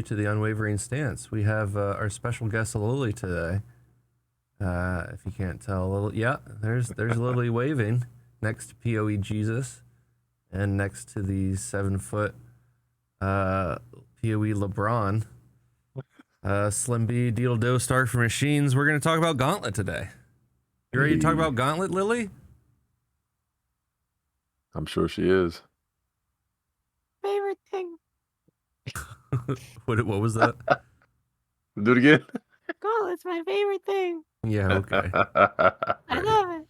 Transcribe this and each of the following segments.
To the Unwavering Stance. We have our special guest Lily today. If you can't tell, Lily, yeah, there's Lily waving next to PoE Jesus, and next to the 7-foot PoE LeBron. Slim B, Deedledo, Stark4machines. We're gonna talk about Gauntlet today. You ready to talk about Gauntlet, Lily? I'm sure she is. Favorite thing. What was that? Do it again. Gauntlet's my favorite thing. Yeah, okay. I love it.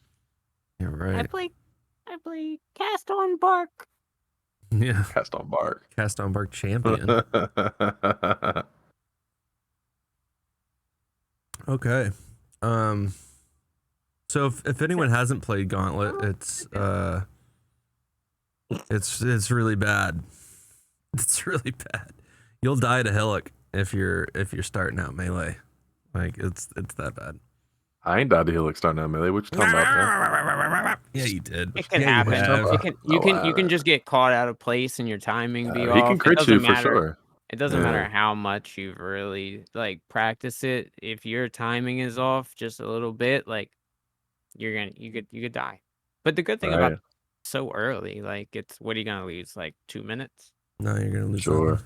You're right. I play Cast on Bark. Yeah. Cast on Bark. Cast on Bark champion. Okay. So if anyone hasn't played Gauntlet, it's really bad. It's really bad. You'll die to Hillock if you're starting out melee. Like it's that bad. I ain't died to Hillock starting out melee. What you talking about, man? Yeah, you did. It can Yeah, happen. You can just get caught out of place and your timing be off. He can crit you for sure. It doesn't matter how much you've really practiced it. If your timing is off just a little bit, you could die. But the good thing about so early, what are you gonna lose? 2 minutes? No, you're gonna lose. Sure.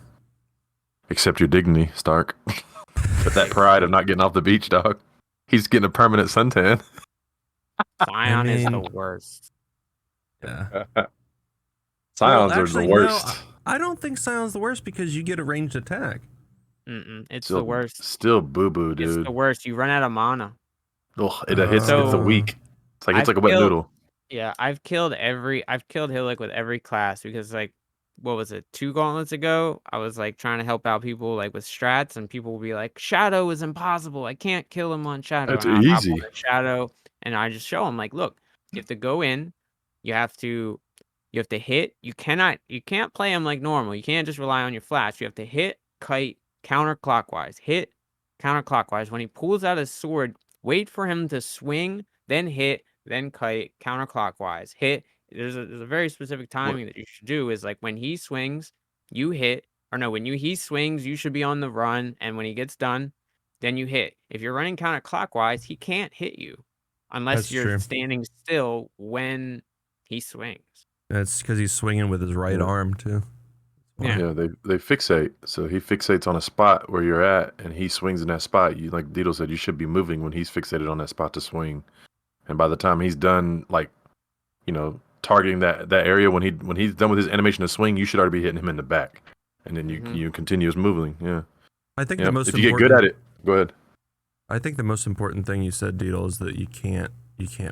Except your dignity, Stark. But that pride of not getting off the beach, dog. He's getting a permanent suntan. Scion is the worst. Yeah. Scions are the worst. No, I don't think Scion's the worst because you get a ranged attack. It's still, the worst. Still boo-boo, dude. It's the worst. You run out of mana. Oh, it's a weak. It's like a wet noodle. Yeah, I've killed Hillock with every class because what was it, 2 gauntlets ago? I was trying to help out people with strats, and people will be like, Shadow is impossible. I can't kill him on Shadow. It's easy. Shadow, and I just show him look, you have to go in, you have to hit. You can't play him like normal. You can't just rely on your flash. You have to hit, kite, counterclockwise. Hit, counterclockwise. When he pulls out his sword, wait for him to swing, then hit, then kite, counterclockwise. Hit. There's a very specific timing that you should do is when he swings, you hit, or no, he swings, you should be on the run, and when he gets done, then you hit. If you're running counterclockwise, he can't hit you unless you're standing still when he swings. That's because he's swinging with his right arm too. Yeah, they fixate. So he fixates on a spot where you're at, and he swings in that spot. You, like Deedle said, you should be moving when he's fixated on that spot to swing. And by the time he's done, targeting that area, when he's done with his animation to swing, you should already be hitting him in the back, and then you continue moving. Yeah, I think the most if you get good at it, go ahead. I think the most important thing you said, Deedle, is that you can't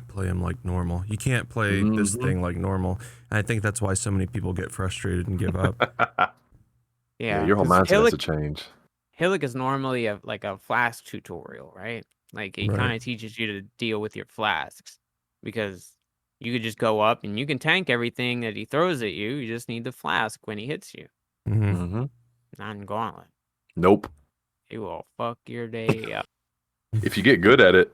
play him like normal. You can't play this thing like normal. And I think that's why so many people get frustrated and give up. Yeah, your whole mindset has to change. Hillock is normally a flask tutorial, right? He kind of teaches you to deal with your flasks, because you could just go up and you can tank everything that he throws at you. You just need the flask when he hits you. Not in Gauntlet. Nope. He will fuck your day up. If you get good at it,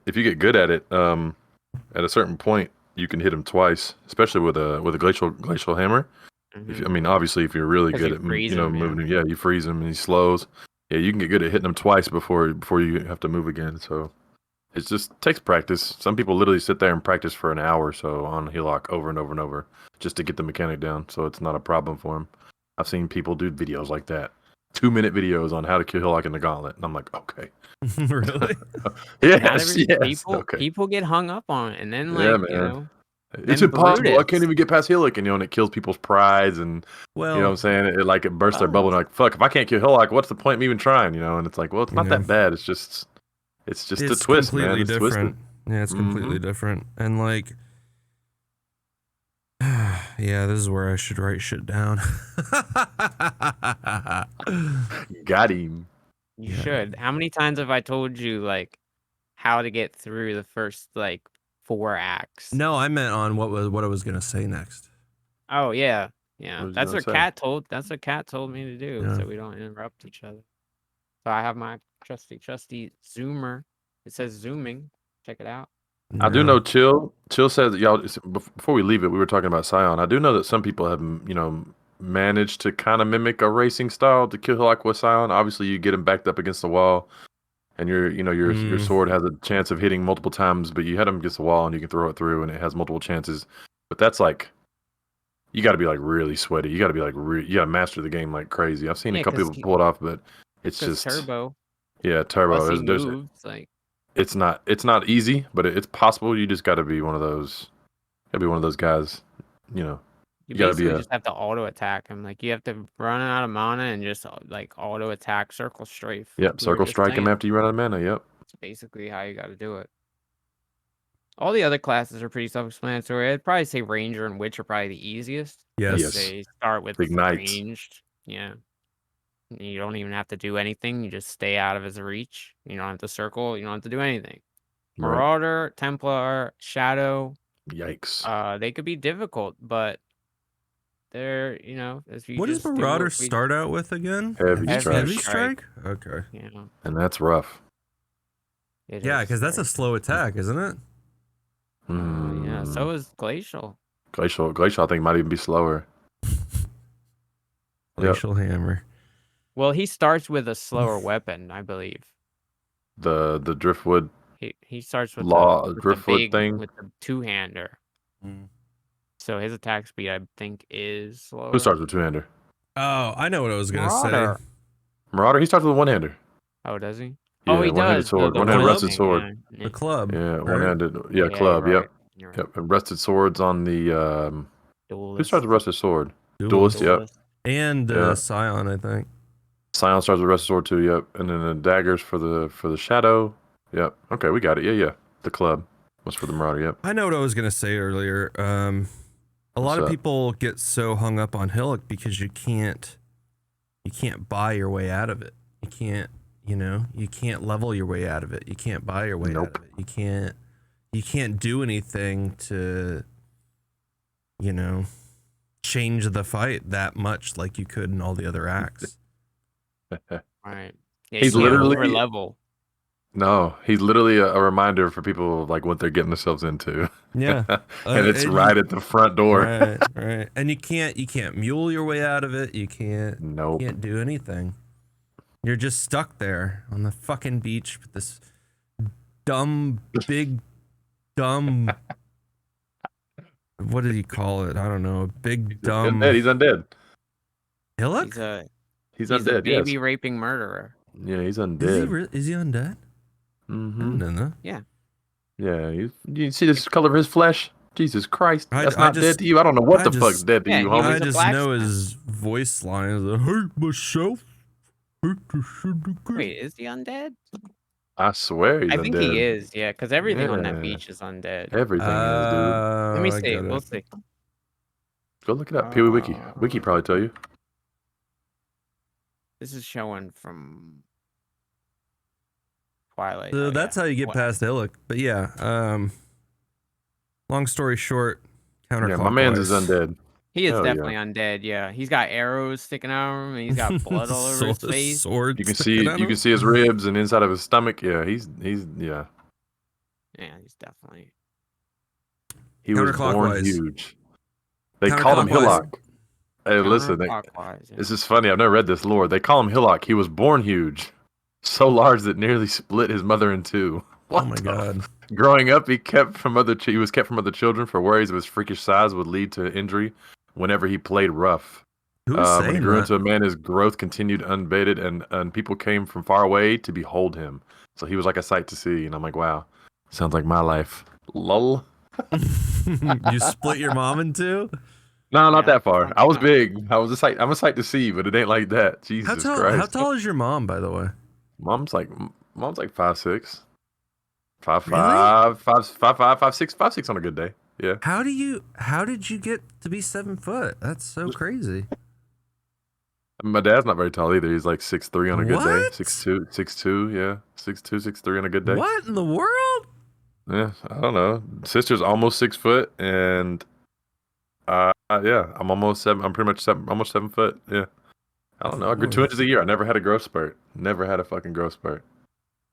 at a certain point, you can hit him twice, especially with a glacial hammer. Obviously, if you're really good at moving, you freeze him and he slows. Yeah, you can get good at hitting him twice before you have to move again. So it just takes practice. Some people literally sit there and practice for an hour or so on Hillock over and over and over just to get the mechanic down. So it's not a problem for him. I've seen people do videos like that, 2-minute videos on how to kill Hillock in the Gauntlet, and I'm like, okay. Really? Yes. People get hung up on it, and then it's impossible. I can't even get past Hillock, and it kills people's prides, and you know what I'm saying? It bursts their bubble, and like, fuck, if I can't kill Hillock, what's the point of me even trying? And it's like, well, it's not that bad. It's just a twist, man. It's different. Yeah, it's completely different, and yeah, this is where I should write shit down. Got him. You should. How many times have I told you how to get through the first 4 acts? No, I meant on what I was gonna say next. Oh yeah. That's what Kat told me to do, so we don't interrupt each other. So I have my trusty zoomer. It says zooming. Check it out. I do know Chill says, y'all, before we leave it, we were talking about Scion. I do know that some people have manage to kind of mimic a racing style to kill Hillock with Scion. Obviously, you get him backed up against the wall, and your sword has a chance of hitting multiple times, but you hit him against the wall and you can throw it through, and it has multiple chances. But that's like, you got to be like really sweaty. You got to be like you got to master the game like crazy. I've seen a couple people pull it off, but it's just turbo. Yeah, turbo. Plus he moves, like it's not easy, but it's possible. You just got to be one of those. Got to be one of those guys. You know, you basically just have to auto attack him. Like you have to run out of mana and just like auto attack, circle strafe. Yep, circle strike him after you run out of mana. Yep. That's basically how you got to do it. All the other classes are pretty self-explanatory. I'd probably say Ranger and Witch are probably the easiest. Yes. They start with Ignite. ranged. Yeah. You don't even have to do anything. You just stay out of his reach. You don't have to circle. You don't have to do anything. Marauder, right. Templar, Shadow. Yikes. They could be difficult, but they're, if you what does Marauder start out with again? Heavy strike? Okay. Yeah. And that's rough. Yeah, because that's a slow attack, isn't it? Yeah, so is Glacial. Glacial, I think, might even be slower. Glacial Hammer. Well, he starts with a slower weapon, I believe. The Driftwood. He starts with Driftwood thing with the two-hander. So his attack speed, I think, is slower. Who starts with two-hander? Oh, I know what I was gonna say. Marauder. He starts with one-hander. Oh, does he? Yeah, he does. Sword. One-handed rusted sword. Yeah. The club. Yeah, one-handed. Yeah, club. Right. Yep. Yep. And rusted swords on the. Duelist. Who starts with rusted sword? Duelist. Yep. And Scion, I think. Scion starts with rusted sword too. Yep. And then the daggers for the shadow. Yep. Okay, we got it. Yeah. The club was for the Marauder. Yep. I know what I was gonna say earlier. A lot of people get so hung up on Hillock because you can't buy your way out of it. You can't. You can't level your way out of it. You can't buy your way out of it. You can't do anything to, change the fight that much like you could in all the other acts. Right. Yeah, he's literally level. No, he's literally a reminder for people of like what they're getting themselves into. Yeah. And it's right at the front door. Right. And you can't mule your way out of it. You can't do anything. You're just stuck there on the fucking beach with this big dumb. What did he call it? I don't know. Big dumb. He's undead. Hillock? He's undead. A baby raping murderer. Yeah, he's undead. Is he undead? Mm-hmm. No. Yeah. Yeah. You see this color of his flesh? Jesus Christ. That's not dead to you. I don't know what the fuck's dead to you, homie. I just know his voice line is I hate myself. Wait, is he undead? I swear he's undead. I think he is, yeah, because everything on that beach is undead. Everything is, dude. Let me see. We'll see. Go look it up. Pee-wee Wiki. Wiki probably tell you. This is showing from Twilight. So that's how you get past Hillock. But yeah, long story short, counterclockwise. Yeah, my man's is undead. He is definitely undead. Yeah, he's got arrows sticking out of him. And he's got blood all over his face. Sword. You can see his ribs and inside of his stomach. Yeah, he's yeah. Yeah, he's definitely. He was born huge. They called him Hillock. Hey, listen, this is funny. I've never read this lore. They call him Hillock. He was born huge, so large that nearly split his mother in two. What oh my god! Growing up, he was kept from other children for worries of his freakish size would lead to injury whenever he played rough. When he grew into a man, his growth continued unabated, and people came from far away to behold him. So he was like a sight to see, and I'm like, wow, sounds like my life. Lol. You split your mom in two? No, not that far. I was big. I'm a sight to see, but it ain't like that. Jesus Christ. How tall is your mom, by the way? Mom's like 5'6". 5'5", 5'6" on a good day. Yeah. How did you get to be 7 foot? That's so crazy. My dad's not very tall either. He's like 6'3" on a good day. 6'2", yeah. 6'2", 6'3" on a good day. What in the world? Yeah, I don't know. Sister's almost 6 foot, and yeah, I'm almost 7. I'm pretty much almost 7 foot. Yeah. I don't know. I grew 2 inches a year. I never had a growth spurt. Never had a fucking growth spurt.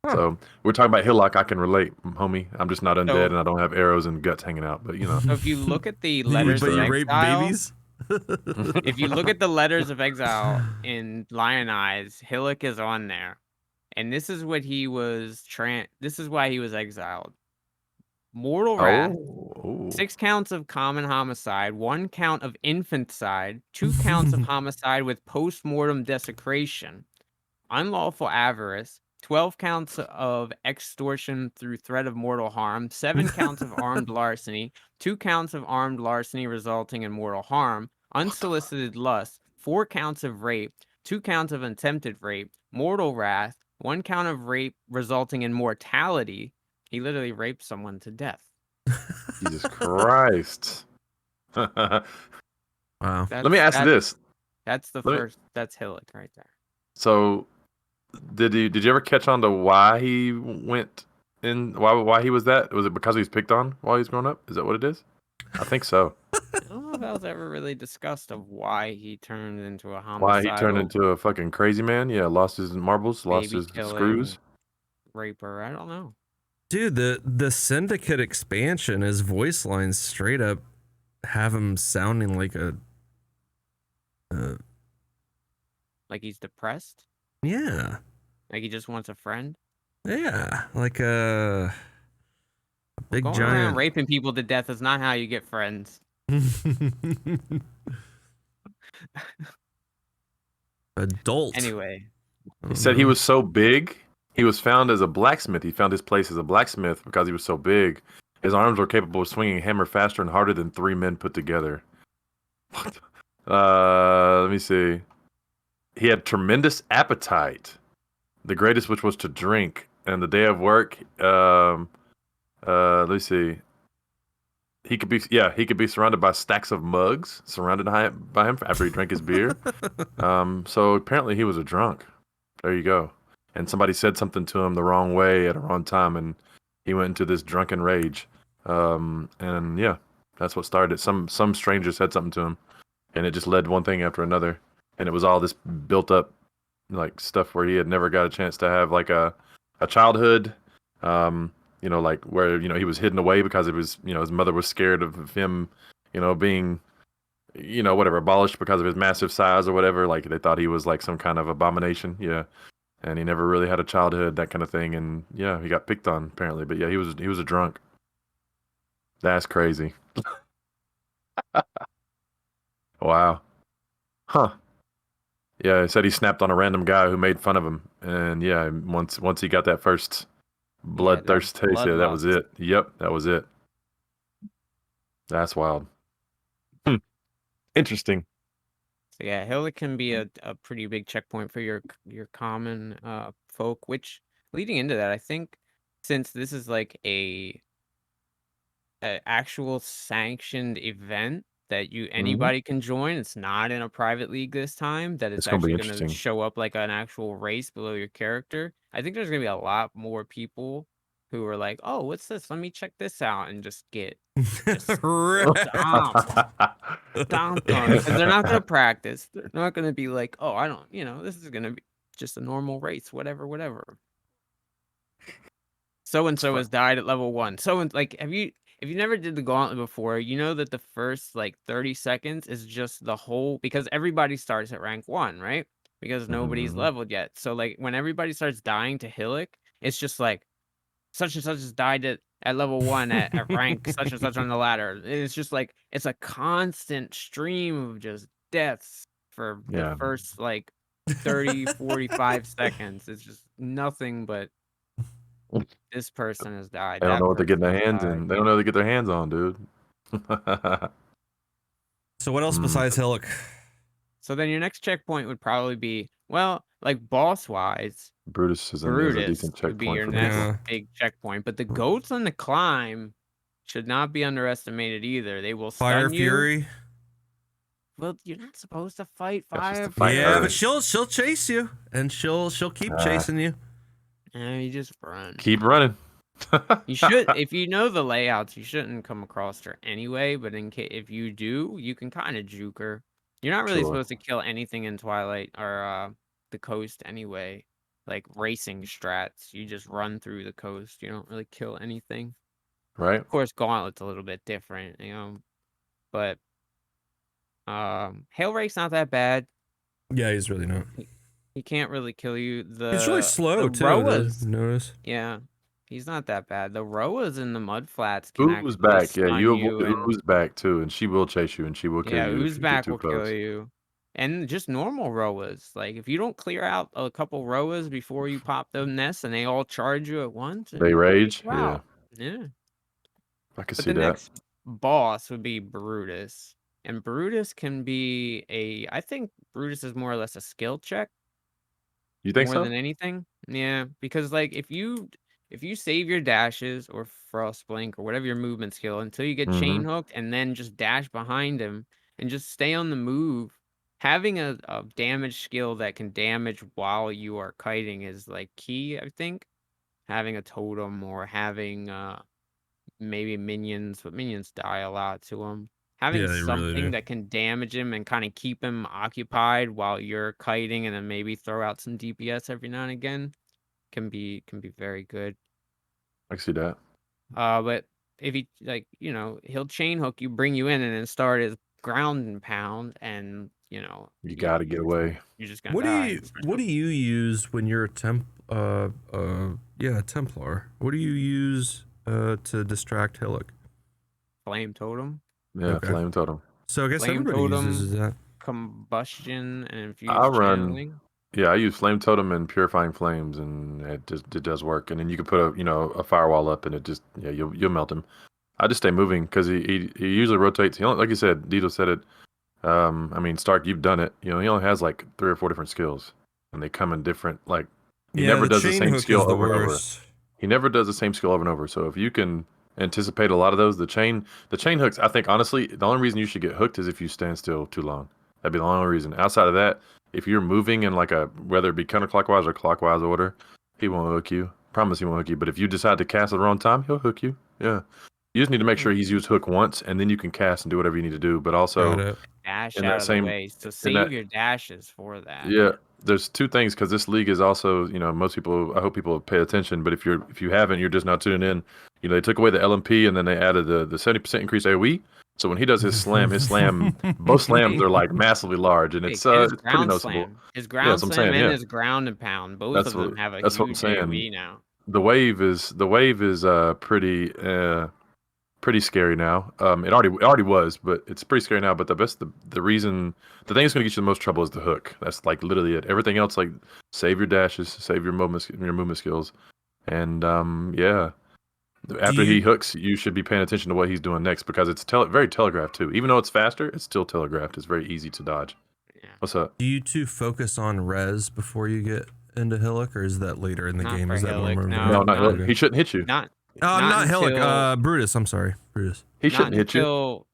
Huh. So we're talking about Hillock. I can relate, homie. I'm just not undead, and I don't have arrows and guts hanging out. But So if you look at the letters but of you rape exile, babies? If you look at the letters of exile in Lion Eyes, Hillock is on there. And this is what he was this is why he was exiled. Mortal Wrath, 6 counts of common homicide, 1 count of infanticide, 2 counts of homicide with post-mortem desecration, unlawful avarice, 12 counts of extortion through threat of mortal harm, 7 counts of armed larceny, 2 counts of armed larceny resulting in mortal harm, unsolicited lust, 4 counts of rape, 2 counts of attempted rape, mortal wrath, 1 count of rape resulting in mortality. He literally raped someone to death. Jesus Christ. Wow. Let me ask this. That's the first. That's Hillock right there. So, did you ever catch on to why he went in? Why he was that? Was it because he was picked on while he was growing up? Is that what it is? I think so. I don't know if that was ever really discussed of why he turned into a homicidal. Why he turned into a fucking crazy man? Yeah, lost his marbles, lost his screws. Raper, I don't know. Dude, the Syndicate expansion, his voice lines straight up have him sounding like like he's depressed? Yeah. Like he just wants a friend? Yeah, like a big going giant around raping people to death is not how you get friends. Adult. Anyway. He said he was so big, he was found as a blacksmith. He found his place as a blacksmith because he was so big. His arms were capable of swinging a hammer faster and harder than 3 men put together. Let me see. He had tremendous appetite, the greatest which was to drink. And the day of work, let me see. He could be surrounded by stacks of mugs surrounded by him after he drank his beer. So apparently he was a drunk. There you go. And somebody said something to him the wrong way at a wrong time, and he went into this drunken rage. And yeah, that's what started it. Some stranger said something to him, and it just led one thing after another. And it was all this built up like stuff where he had never got a chance to have like a childhood. Like where, he was hidden away because it was, his mother was scared of him, being, whatever, abolished because of his massive size or whatever. Like they thought he was like some kind of abomination. Yeah. And he never really had a childhood, that kind of thing. And yeah, he got picked on apparently. But yeah, he was a drunk. That's crazy. Wow. Huh. Yeah, he said he snapped on a random guy who made fun of him. And yeah, once he got that first bloodthirst taste, yeah, that was it. Yep, that was it. That's wild. Interesting. So yeah, Hillock can be a pretty big checkpoint for your common folk, which leading into that, I think since this is like a actual sanctioned event that anybody can join, it's not in a private league this time, that it's actually going to show up like an actual race below your character. I think there's going to be a lot more people who are like, oh, what's this? Let me check this out, and just get stomped on, because they're not going to practice. They're not going to be like, oh, I don't, this is going to be just a normal race, whatever. So-and-so has died at level 1. If you never did the Gauntlet before, you know that the first, 30 seconds is just the whole... Because everybody starts at rank 1, right? Because nobody's leveled yet. So, when everybody starts dying to Hillock, it's just like, such and such has died at level 1 at rank such and such on the ladder. It's just like, it's a constant stream of just deaths for the first, 30, 45 seconds. It's just nothing but... This person has died. They don't know what they're getting their hands in. They don't know what to get their hands on, dude. So what else besides Hillock? So then your next checkpoint would probably be, well, boss-wise, Brutus is a decent checkpoint. Would be your next big checkpoint. But the goats on the climb should not be underestimated either. They will stun Fire Fury. Well, you're not supposed to fight Fire Fury. Yeah, but she'll chase you, and she'll keep chasing you. And you just run. Keep running. You should, if you know the layouts, you shouldn't come across her anyway. But if you do, you can kind of juke her. You're not really supposed to kill anything in Twilight or the coast anyway. Like racing strats, you just run through the coast. You don't really kill anything. Right. Of course, Gauntlet's a little bit different, but Hail Rake's not that bad. Yeah, he's really not. He can't really kill you. He's really slow The too. Roas, Notice. yeah, he's not that bad. The Roas in the mud flats can Ooze actually back. Yeah, stun you you, avoid and Ooze back too, and she will chase you and she will kill yeah, you if you get Uzbek too will kill close. you. And just normal Roas. Like if you don't clear out a couple Roas before you pop those nests and they all charge you at once, They rage. Yeah, wow. Yeah. I can But see the that. next boss would be Brutus. And Brutus can be I think Brutus is more or less a skill check You think more so? than anything. Yeah, because like if you save your dashes or frost blink or whatever your movement skill until you get Mm-hmm. chain hooked and then just dash behind him and just stay on the move, having a damage skill that can damage while you are kiting is like key, I think. Having a totem or having maybe minions, but minions die a lot to him. Having Yeah, they really something do. that can damage him and kind of keep him occupied while you're kiting, and then maybe throw out some DPS every now and again can be very good. I can see that. But if he he'll chain hook you, bring you in, and then start his ground and pound, and You got to get away. you're just gonna die. What do you use when you're a Templar? What do you use to distract Hillock? Flame totem. Yeah, Okay. flame totem. So I guess Flame everybody uses totem, that. combustion, and I infused run. channeling. Yeah, I use flame totem and purifying flames, and it does work. And then you can put a firewall up, and it just you'll melt him. I just stay moving because he usually rotates. He only, like you said, Deedle said it. I mean, Stark, you've done it. He only has like 3 or 4 different skills, and they come in different. Like he Yeah, never the does the chain same hook skill is the over and over. worst. He never does the same skill over and over. So if you can anticipate a lot of those, the chain hooks, I think honestly, the only reason you should get hooked is if you stand still too long. That'd be the only reason. Outside of that, if you're moving in like whether it be counterclockwise or clockwise order, he won't hook you. Promise he won't hook you. But if you decide to cast at the wrong time, he'll hook you. Yeah. You just need to make sure he's used hook once, and then you can cast and do whatever you need to do. But Got also it. Dash in out that of the same way. So in save that your dashes for that. yeah, there's 2 things because this league is also, most people. I hope people pay attention. But if you haven't, you're just not tuning in. They took away the LMP and then they added the 70% increase AOE. So when he does his slam, both slams are like massively large, and And it's his pretty ground noticeable. slam. His Yeah, ground that's what I'm slam saying. and Yeah, his ground and pound. Both that's of what them have a that's what I'm huge saying. AoE now. The wave is pretty scary now. It already was, but it's pretty scary now. But the reason, the thing that's going to get you the most trouble is the hook. That's like literally it. Everything else, like save your dashes, save your movement skills, and yeah. After he hooks, you should be paying attention to what he's doing next because it's very telegraphed too. Even though it's faster, it's still telegraphed. It's very easy to dodge. Yeah. What's up? Do you two focus on res before you get into Hillock, or is that later in the Not game? for Is that more Hillock, No, not not Hillock. He shouldn't hit you. not not Hillock. until Brutus. I'm sorry, Brutus. He shouldn't hit you.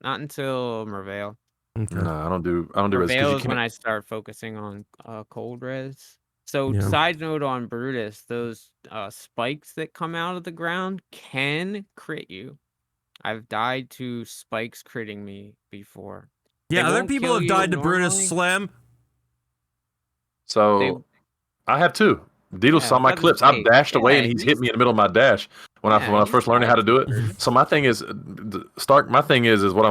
not until Merveil. Okay. No, I don't do res because Merveil you is when can't. I start focusing on cold res. So Yeah. side note on Brutus, those spikes that come out of the ground can crit you. I've died to spikes critting me before. They Yeah, other won't people kill have you died to Brutus normally. Slim. So I have too. Deedle Yeah, I saw was my about to clips. I've say, dashed away yeah, and he's hit me in the middle of my dash when I he's first learning how died to to do it. Brutus. So my thing is, Stark. My thing is what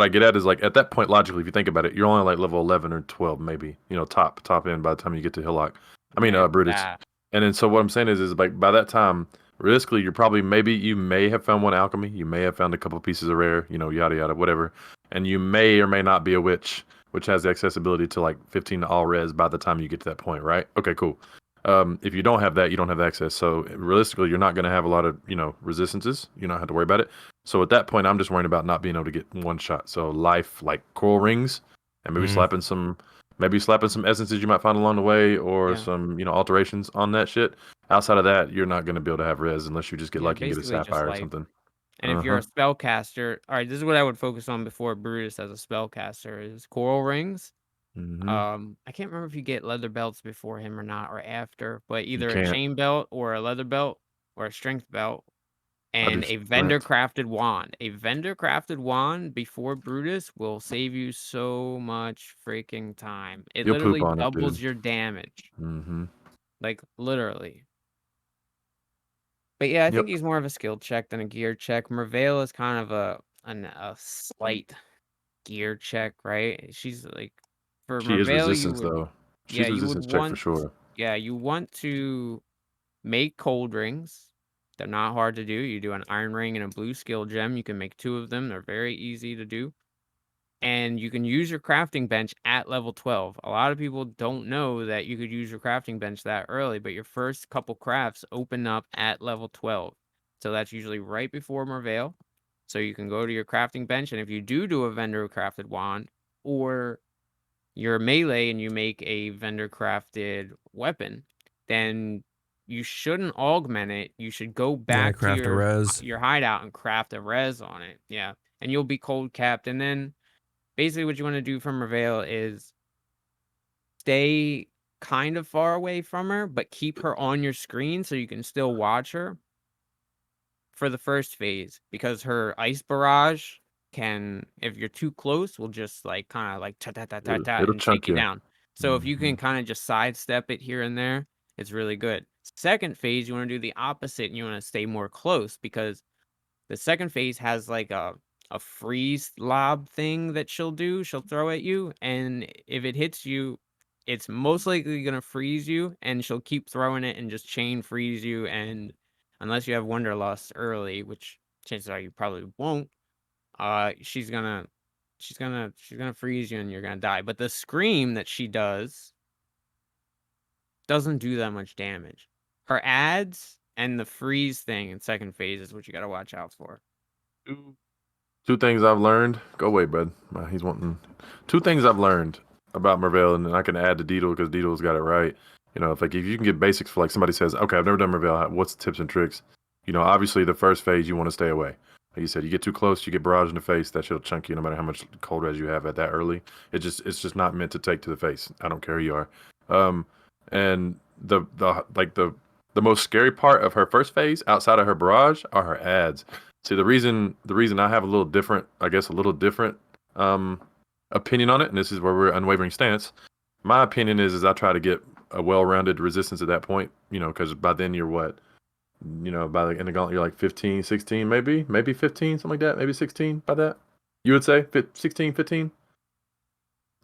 I get at is like at that point logically, if you think about it, you're only like level 11 or 12 maybe. top end by the time you get to Hillock. I mean Brutus. That. And then so what I'm saying is like by that time, realistically, you're probably you may have found one alchemy, you may have found a couple pieces of rare, yada yada whatever, and you may or may not be a witch, which has the accessibility to like 15 to all res by the time you get to that point, right? Okay, cool. If you don't have that, you don't have access. So realistically, you're not going to have a lot of resistances. You don't have to worry about it. So at that point, I'm just worrying about not being able to get one shot. So life like coral rings, and maybe slapping some essences you might find along the way, or some alterations on that shit. Outside of that, you're not going to be able to have res unless you just get lucky and get a sapphire or something. And if you're a spellcaster, all right, this is what I would focus on before Brutus as a spellcaster is coral rings. I can't remember if you get leather belts before him or not, or after, but either a chain belt or a leather belt or a strength belt, and a vendor crafted wand. A vendor crafted wand before Brutus will save you so much freaking time. It You'll literally poop on it, doubles dude. your damage. Like literally. But yeah, I think he's more of a skill check than a gear check. Merveil is kind of a slight gear check, right? She's like for She is Merveil, you resistance would though. yeah, She's you would resistance check for want sure. you want to make cold rings. They're not hard to do. You do an iron ring and a blue skill gem. You can make 2 of them. They're very easy to do. And you can use your crafting bench at level 12. A lot of people don't know that you could use your crafting bench that early, but your first couple crafts open up at level 12. So that's usually right before Merveil. So you can go to your crafting bench, and if you do a vendor crafted wand, or you're melee and you make a vendor crafted weapon, then you shouldn't augment it. You should go back to craft a res. your hideout and craft a res on it. Yeah. And you'll be cold capped. And then basically what you want to do from Reveal is stay kind of far away from her, but keep her on your screen so you can still watch her for the first phase, because her ice barrage can, if you're too close, will just like kind of like ta ta ta ta ta It'll and take chunk you you. down. So if you can kind of just sidestep it here and there, it's really good. Second phase, you want to do the opposite and you want to stay more close, because the second phase has like a freeze lob thing that she'll do. She'll throw at you, and if it hits you, it's most likely gonna freeze you, and she'll keep throwing it and just chain freeze you. And unless you have Wanderlust early, which chances are you probably won't, she's gonna freeze you and you're gonna die. But the scream that she doesn't do that much damage. Her ads and the freeze thing in second phase is what you gotta watch out for. Two things I've learned. Go away, bud. He's wanting. Two things I've learned about Merveil, and I can add to Deedle because Deedle's got it right. You know, if you can get basics for like somebody says, okay, I've never done Merveil. What's the tips and tricks? You know, obviously the first phase you want to stay away. Like you said, you get too close, you get barrage in the face. That shit'll chunk you no matter how much cold res you have at that early. It's just not meant to take to the face. I don't care who you are. And the most scary part of her first phase outside of her barrage are her ads. See, the reason I have a little different opinion on it, and this is where we're unwavering stance. My opinion is I try to get a well-rounded resistance at that point, you know, because by then you're what, you know, by the end of Gauntlet you're like 15, 16, maybe 15, something like that, maybe 16 by that. You would say 16, 15?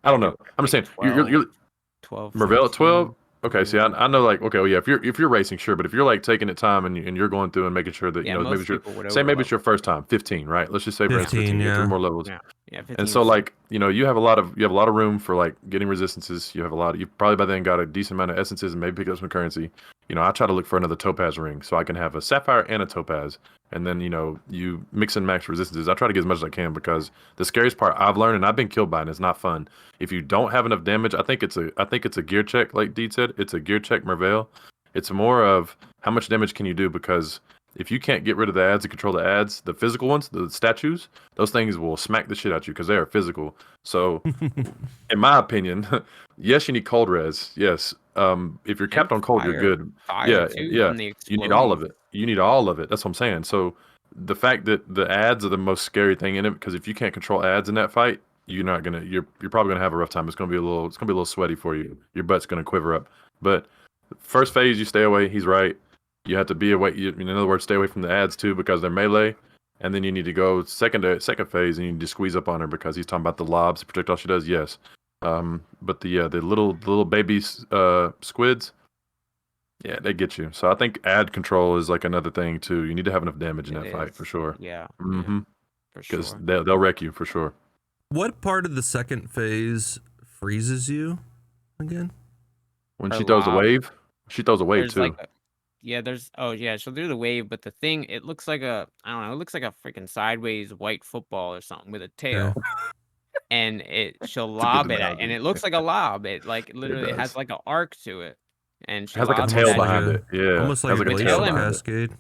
I don't know. I'm just saying 12, you're 12. Merveil at 12. Okay, Yeah. see, I know, like, okay, well, yeah, if you're racing, sure, but if you're like taking it time and you're going through and making sure that, you know, maybe maybe it's your first time, 15, right? Let's just say for instance, 15, you get 3 more levels. Yeah, 15. And so, like, you know, you have a lot of room for like getting resistances. You probably by then got a decent amount of essences and maybe pick up some currency. You know, I try to look for another topaz ring so I can have a sapphire and a topaz, and then, you know, you mix and match resistances. I try to get as much as I can because the scariest part I've learned, and I've been killed by, and it's not fun. If you don't have enough damage, I think it's a gear check, like Deed said. It's a gear check, Merveil. It's more of how much damage can you do, because if you can't get rid of the ads and control the ads, the physical ones, the statues, those things will smack the shit out you because they are physical. So, in my opinion, yes, you need cold res. Yes. If you're capped on cold, you're good. Yeah, yeah. You need all of it. That's what I'm saying. So, the fact that the ads are the most scary thing in it, because if you can't control ads in that fight, you're probably gonna have a rough time. It's gonna be a little sweaty for you. Your butt's gonna quiver up. But first phase, you stay away. He's right. You have to be away. In other words, stay away from the ads too because they're melee. And then you need to go second phase, and you need to squeeze up on her because he's talking about the lobs to protect all she does. Yes, but the little baby squids, yeah, they get you. So I think ad control is like another thing too. You need to have enough damage in that fight for sure. Yeah. Mm-hmm. For sure. Because they'll wreck you for sure. What part of the second phase freezes you again? When she throws a wave. She throws a wave too. She'll do the wave, but the thing, it looks like it looks like a freaking sideways white football or something with a tail. Yeah. And she'll lob it at, and it looks like a lob. It like literally it has like an arc to it. And she has like a tail behind it. Yeah. Almost like a glacial cascade.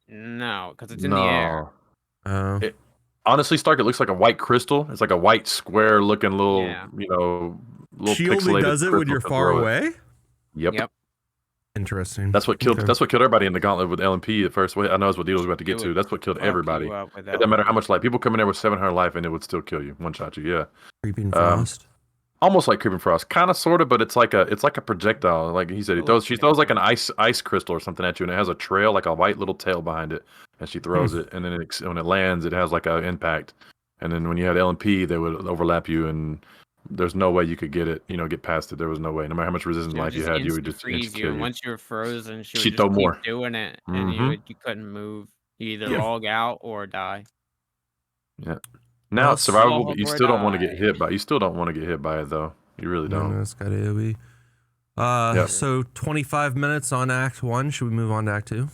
No, because it's in the air. Honestly, Stark, it looks like a white crystal. It's like a white square looking little, you know, little she only does it when you're far away? Yep. Interesting. That's what killed everybody in the Gauntlet with LMP at first. I know that's what Deedle was about to get to. That's what killed everybody. It doesn't matter how much life. People come in there with 700 life and it would still kill you. One shot you, yeah. Creeping Frost. Almost like Creeping Frost. Kind of, sort of, but it's like a projectile. Like he said, she throws like an ice crystal or something at you, and it has a trail, like a white little tail behind it, and she throws it, and then when it lands, it has like an impact. and then when you had LMP, they would overlap you, and there's no way you could get it, get past it. There was no way. No matter how much resistance She would life you just had, you would instant just freeze you, kill and you. once you were frozen, she would She'd just throw keep more. doing it, and Mhm. you couldn't move. You either Yeah. log out or die. Yeah. Now it's Well, survivable, but you Log or still don't want to get die. hit by. You still don't want to get hit by it though. You really No, don't. it's got AoE. Yep. So 25 minutes on Act 1. Should we move on to Act 2?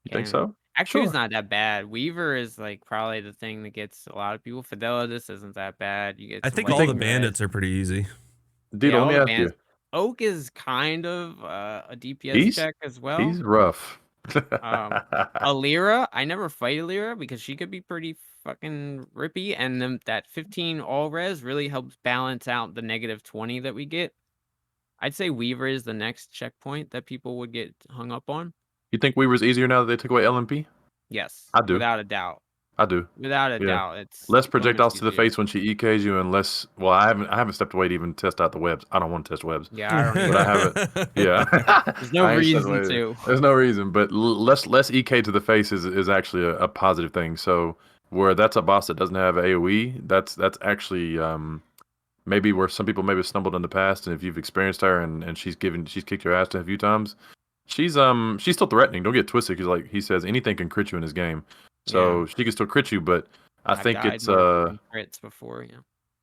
You think so? Act 2 is Sure. not that bad. Weaver is like probably the thing that gets a lot of people. Fidelidus isn't that bad. You get I some think light all the res. bandits are pretty easy. Deedle, let me all the ask you. bandits. Oak is kind of a DPS He's check as well. he's rough. Alira, I never fight Alira because she could be pretty fucking rippy, and then that 15 all res really helps balance out the -20 that we get. I'd say Weaver is the next checkpoint that people would get hung up on. You think Weaver's easier now that they took away LMP? Yes, I do. without a doubt. I do. Without a Yeah. doubt, it's Less so much projectiles to the easier. face when she EKs you, and less. Well, I haven't stepped away to even test out the webs. I don't want to test webs. Yeah, I don't But either. I haven't. Yeah. There's no I ain't stepped reason away. to. There's no reason, but less EK to the face is actually a positive thing. So where that's a boss that doesn't have AoE, that's actually maybe where some people maybe stumbled in the past, and if you've experienced her and she's kicked your ass a few times, she's still threatening. Don't get twisted, because like he says, anything can crit you in this game. So Yeah. she can still crit you, but I think died it's more from crits before, yeah.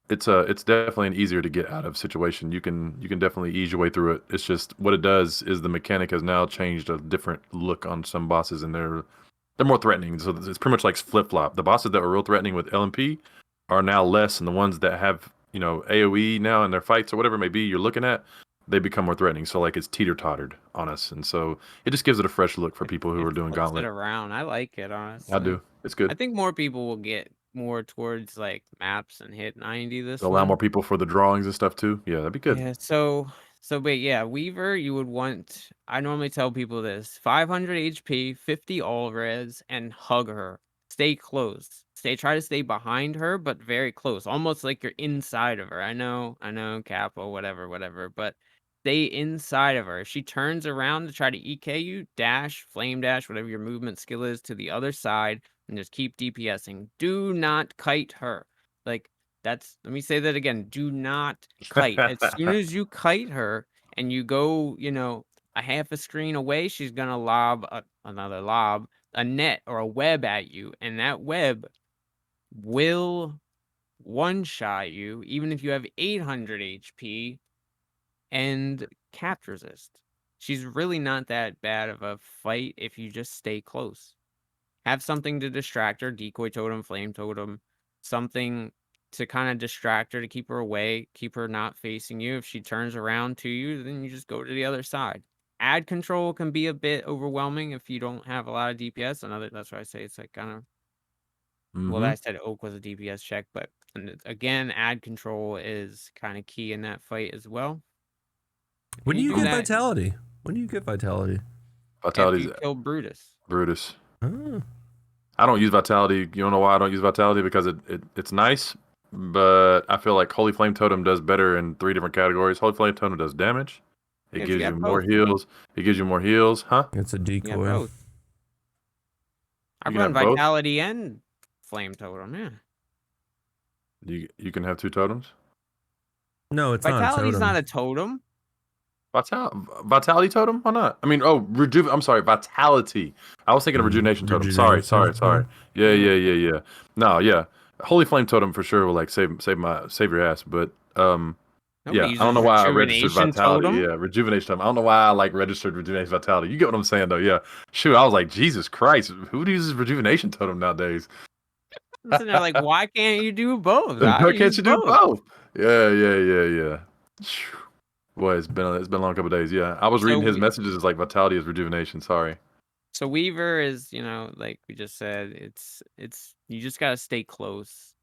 it's definitely an easier to get out of situation. You can definitely ease your way through it. It's just what it does is the mechanic has now changed a different look on some bosses, and they're more threatening. So it's pretty much like flip flop. The bosses that were real threatening with LMP are now less, and the ones that have AoE now in their fights or whatever it may be you're looking at, they become more threatening. So like it's teeter-tottered on us, and so it just gives it a fresh look for people who are doing flips Gauntlet. it around. I like it, honestly. I do. It's good. I think more people will get more towards like maps and hit 90 this Allow more people for the drawings and stuff too. Yeah, that'd be good. Yeah, but yeah, Weaver, you would want. I normally tell people this: 500 HP, 50 all res, and hug her. Stay close. Try to stay behind her, but very close, almost like you're inside of her. I know, Capo, whatever, but stay inside of her. If she turns around to try to EK you, dash, flame dash, whatever your movement skill is, to the other side, and just keep DPSing. Do not kite her. Like, let me say that again. Do not kite. As soon as you kite her and you go, a half a screen away, she's gonna lob a net or a web at you, and that web will one-shot you, even if you have 800 HP and cap resist. She's really not that bad of a fight if you just stay close. Have something to distract her, decoy totem, flame totem, something to kind of distract her, to keep her away, keep her not facing you. If she turns around to you, then you just go to the other side. Ad control can be a bit overwhelming if you don't have a lot of DPS. That's why I say it's like kind of. Well, I said Oak was a DPS check, but again, ad control is kind of key in that fight as well. When do you get Vitality? When do you get Vitality? Vitality's after you kill Brutus. Oh. I don't use Vitality. You don't know why I don't use Vitality? Because it's nice, but I feel like Holy Flame Totem does better in 3 different categories. Holy Flame Totem does damage. It gives you more heals. It gives you more heals, huh? It's a decoy. I run Vitality and Flame Totem, yeah. You can have 2 totems? No, it's not a totem. Vitality's not a totem. Vitality totem? Why not? I mean, I'm sorry, Vitality. I was thinking of Rejuvenation totem. Sorry. Yeah. No, yeah. Holy Flame totem for sure will like save your ass, but yeah, I don't know why I registered Vitality. Totem? Yeah, Rejuvenation totem. I don't know why I like registered Rejuvenation Vitality. You get what I'm saying though? Yeah. Shoot, I was like, Jesus Christ, who uses Rejuvenation totem nowadays? Listen, they're like, why can't you do both? Why can't you do both? Yeah. Boy, it's been a long couple of days. Yeah, I was reading his messages as like Vitality is Rejuvenation. Sorry. So Weaver is, like we just said, it's you just gotta stay close.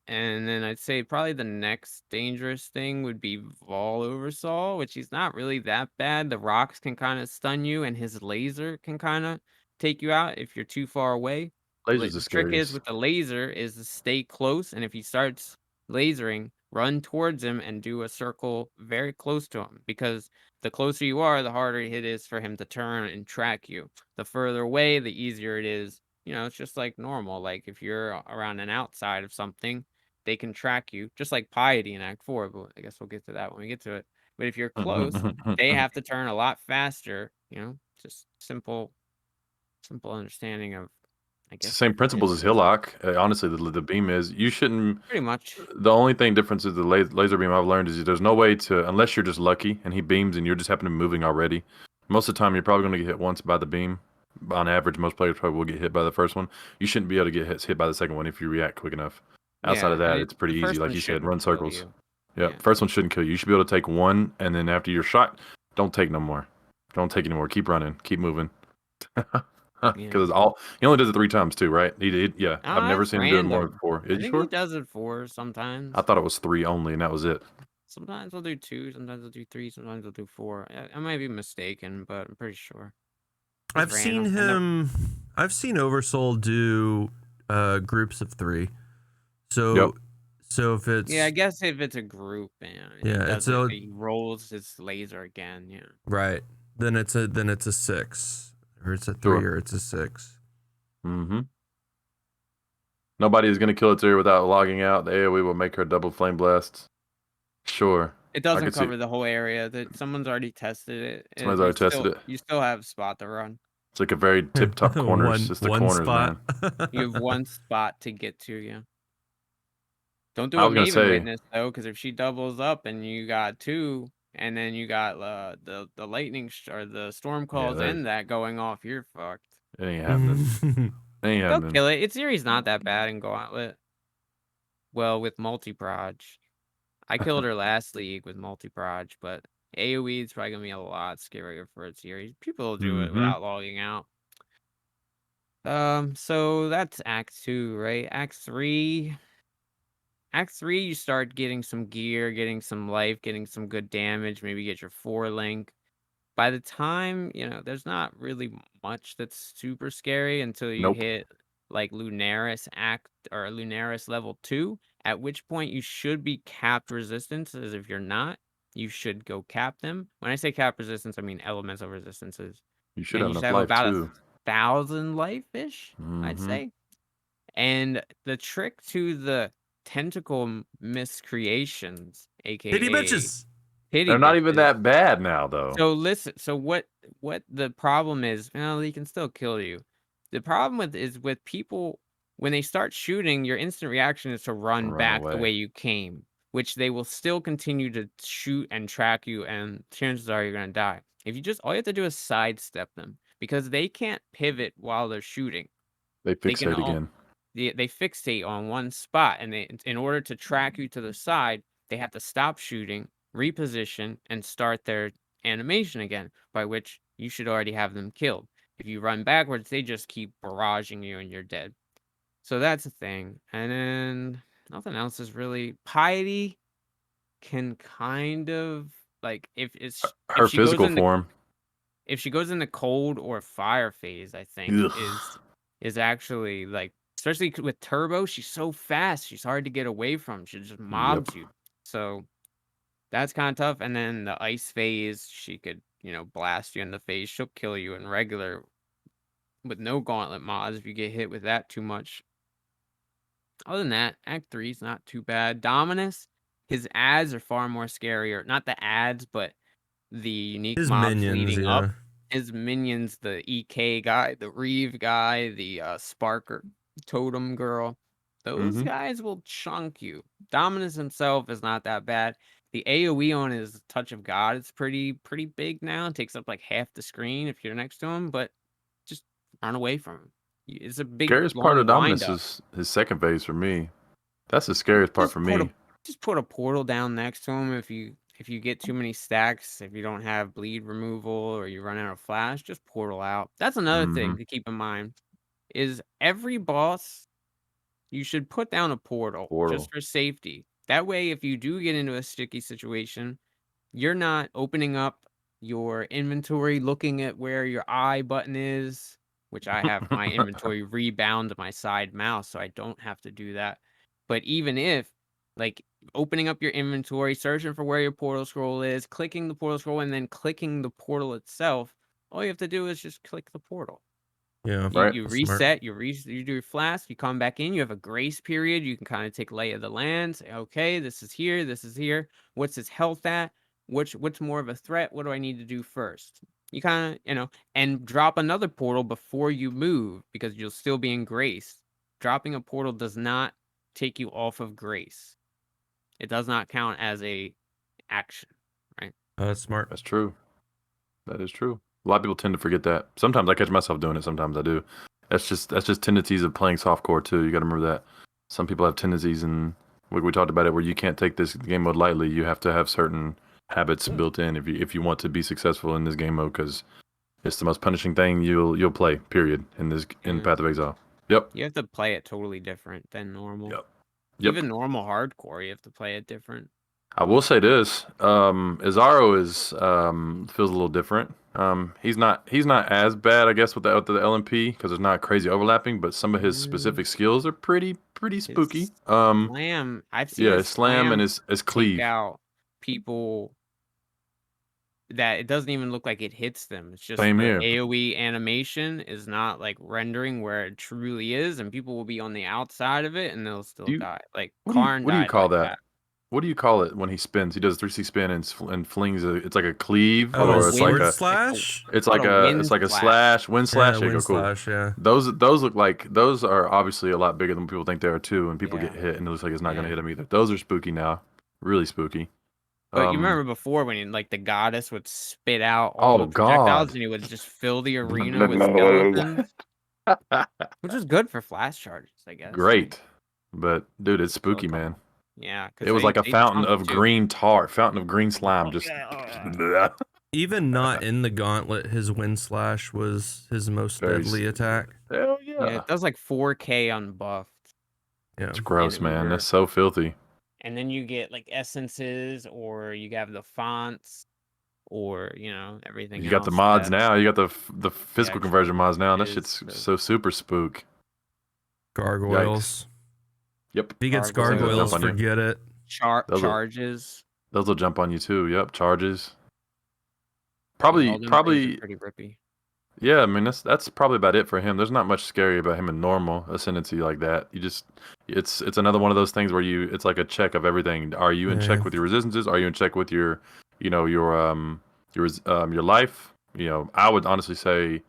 And then I'd say probably the next dangerous thing would be Vol Oversaw, which he's not really that bad. The rocks can kind of stun you, and his laser can kind of take you out if you're too far away. The trick is with the laser is to stay close, and if he starts lasering, run towards him and do a circle very close to him, because the closer you are, the harder it is for him to turn and track you. The further away, the easier it is it's just like normal. Like if you're around an outside of something, they can track you, just like piety in Act 4. But I guess we'll get to that when we get to it. But if you're close, they have to turn a lot faster. Just simple understanding of, I It's the guess, same principles as Hillock. Honestly, the beam is you shouldn't. pretty much. The only thing difference is the laser beam I've learned is there's no way to, unless you're just lucky and he beams and you're just happen to be moving already. Most of the time, you're probably going to get hit once by the beam. On average, most players probably will get hit by the first one. You shouldn't be able to get hit by the second one if you react quick enough. Outside of Yeah, and that, it's pretty the easy. first Like one you said, shouldn't run kill circles. you. Yep. Yeah. First one shouldn't kill you. You should be able to take one, and then after you're shot, don't take no more. Don't take any more. Keep running. Keep moving. Because he only does it 3 times too, right? He did, yeah. I've never It's seen him do it more than random. 4. I Is you think he sure? does it 4 I sometimes. thought it was 3 only, and that was it. Sometimes we'll do 2, sometimes we'll do 3, sometimes we'll do 4. I might be mistaken, but I'm pretty sure. I've seen him. I've seen Oversoul do groups of 3. So if it's I guess if it's a group, he rolls his laser again. Yeah. Right. Then it's a 6, or it's a 3, or it's a 6. Mm-hmm. Nobody is going to kill Atiri without logging out. The AoE will make her double flame blasts. Sure. It doesn't cover the whole area. That someone's already tested it. Someone's already tested it. You still have spot to run. It's like a very tip-top corners. It's the corners, spot. man. You have one spot to get to, yeah. Don't do a Maven Witness, though, because if she doubles up and you got 2, and then you got the lightning or the storm calls and that going off, you're fucked. It ain't happening. They'll kill it. Its series not that bad in Gauntlet. Well, with multi-proj. I killed her last league with multi-proj, but AoE is probably going to be a lot scarier for its series. People will do it without logging out. So that's Act 2, right? Act 3, you start getting some gear, getting some life, getting some good damage, maybe get your 4 link. By the time, there's not really much that's super scary until you hit like Lunaris or Lunaris level 2, at which point you should be capped resistances. If you're not, you should go cap them. When I say cap resistance, I mean elemental resistances. You should have enough life about too. 1,000 life-ish, I'd say. And the trick to the tentacle miscreations, aka Pity bitches. They're not even that bad now, though. So listen, what the problem is? Well, they can still kill you. The problem with people when they start shooting, your instant reaction is to run back away the way you came, which they will still continue to shoot and track you, and chances are you're gonna die. If you all you have to do is sidestep them because they can't pivot while they're shooting. They fixate again. They fixate on one spot, and in order to track you to the side, they have to stop shooting, reposition, and start their animation again, by which you should already have them killed. If you run backwards, they just keep barraging you and you're dead. So that's a thing. And then nothing else is really. Piety can kind of like if her physical form. If she goes into cold or fire phase, I think is actually like, especially with turbo, she's so fast. She's hard to get away from. She just mobs you. So that's kind of tough. And then the ice phase, she could, blast you in the face. She'll kill you in regular with no gauntlet mods if you get hit with that too much. Other than that, Act 3 is not too bad. Dominus, his ads are far more scarier. Not the ads, but the unique mobs leading up. His minions, the EK guy, the Reeve guy, the Sparker Totem girl, those guys will chunk you. Dominus himself is not that bad. The AoE on his Touch of God is pretty big now. It takes up like half the screen if you're next to him, but just run away from him. It's a big, scariest part of Dominus is his second phase for me. That's the scariest part for me. Just put a portal down next to him if you get too many stacks, if you don't have bleed removal or you run out of flash, just portal out. That's another thing to keep in mind, is every boss, you should put down a portal just for safety. That way, if you do get into a sticky situation, you're not opening up your inventory, looking at where your I button is, which I have my inventory rebound to my side mouse, so I don't have to do that. But even if, like, opening up your inventory, searching for where your portal scroll is, clicking the portal scroll, and then clicking the portal itself, all you have to do is just click the portal. Yeah. You Smart. reset, you do your flask, you come back in, you have a grace period, you can kind of take lay of the land, say, okay, this is here. What's his health at? What's more of a threat? What do I need to do first? You kind of, and drop another portal before you move because you'll still be in grace. Dropping a portal does not take you off of grace. It does not count as a action, right? Oh, that's smart. That's true. That is true. A lot of people tend to forget that. Sometimes I catch myself doing it. Sometimes I do. That's just tendencies of playing softcore too. You got to remember that. Some people have tendencies, and we talked about it, where you can't take this game mode lightly. You have to have certain habits built in if you want to be successful in this game mode, because it's the most punishing thing you'll play. Period. In Path of Exile. Yep. You have to play it totally different than normal. Yep. Even normal hardcore, you have to play it different. I will say this: Izaro feels a little different. He's not as bad, I guess, with the LMP because there's not crazy overlapping, but some of his specific skills are pretty spooky. Slam, I've seen his slam and his cleave take out people that it doesn't even look like it hits them. It's just Same the here. AoE animation is not like rendering where it truly is, and people will be on the outside of it and they'll still die. Like Karn what do you died call like that? What do you call it when he spins? He does a 360 spin and flings it's like a cleave, Oh, or it's like sword a slash. It's like a slash, wind slash. Yeah, There you wind go, cool. slash. Yeah. Those look like those are obviously a lot bigger than people think they are too, and people get hit, and it looks like it's not going to hit them either. Those are spooky now, really spooky. But you remember before when like the goddess would spit out all the projectiles and it would just fill the arena with skeletons, which was good for flash charges, I guess. Great, but dude, it's spooky, man. Yeah, it was like a fountain of green slime. Just even not in the gauntlet, his wind slash was his most deadly attack. Hell yeah! Yeah, it does like 4K unbuffed. Yeah, it's gross, man. That's so filthy. And then you get like essences, or you have the fonts, or everything. You got the mods now. You got the physical conversion mods now. That shit's so super spook. Gargoyles. Yikes. Yep. If he gets gargoyles, forget it. Charges. Those will jump on you too. Yep, charges. Probably. Pretty rippy. Yeah, I mean that's probably about it for him. There's not much scary about him in normal ascendancy like that. You just it's another one of those things where it's like a check of everything. Are you in check with your resistances? Are you in check with your life? I would honestly say,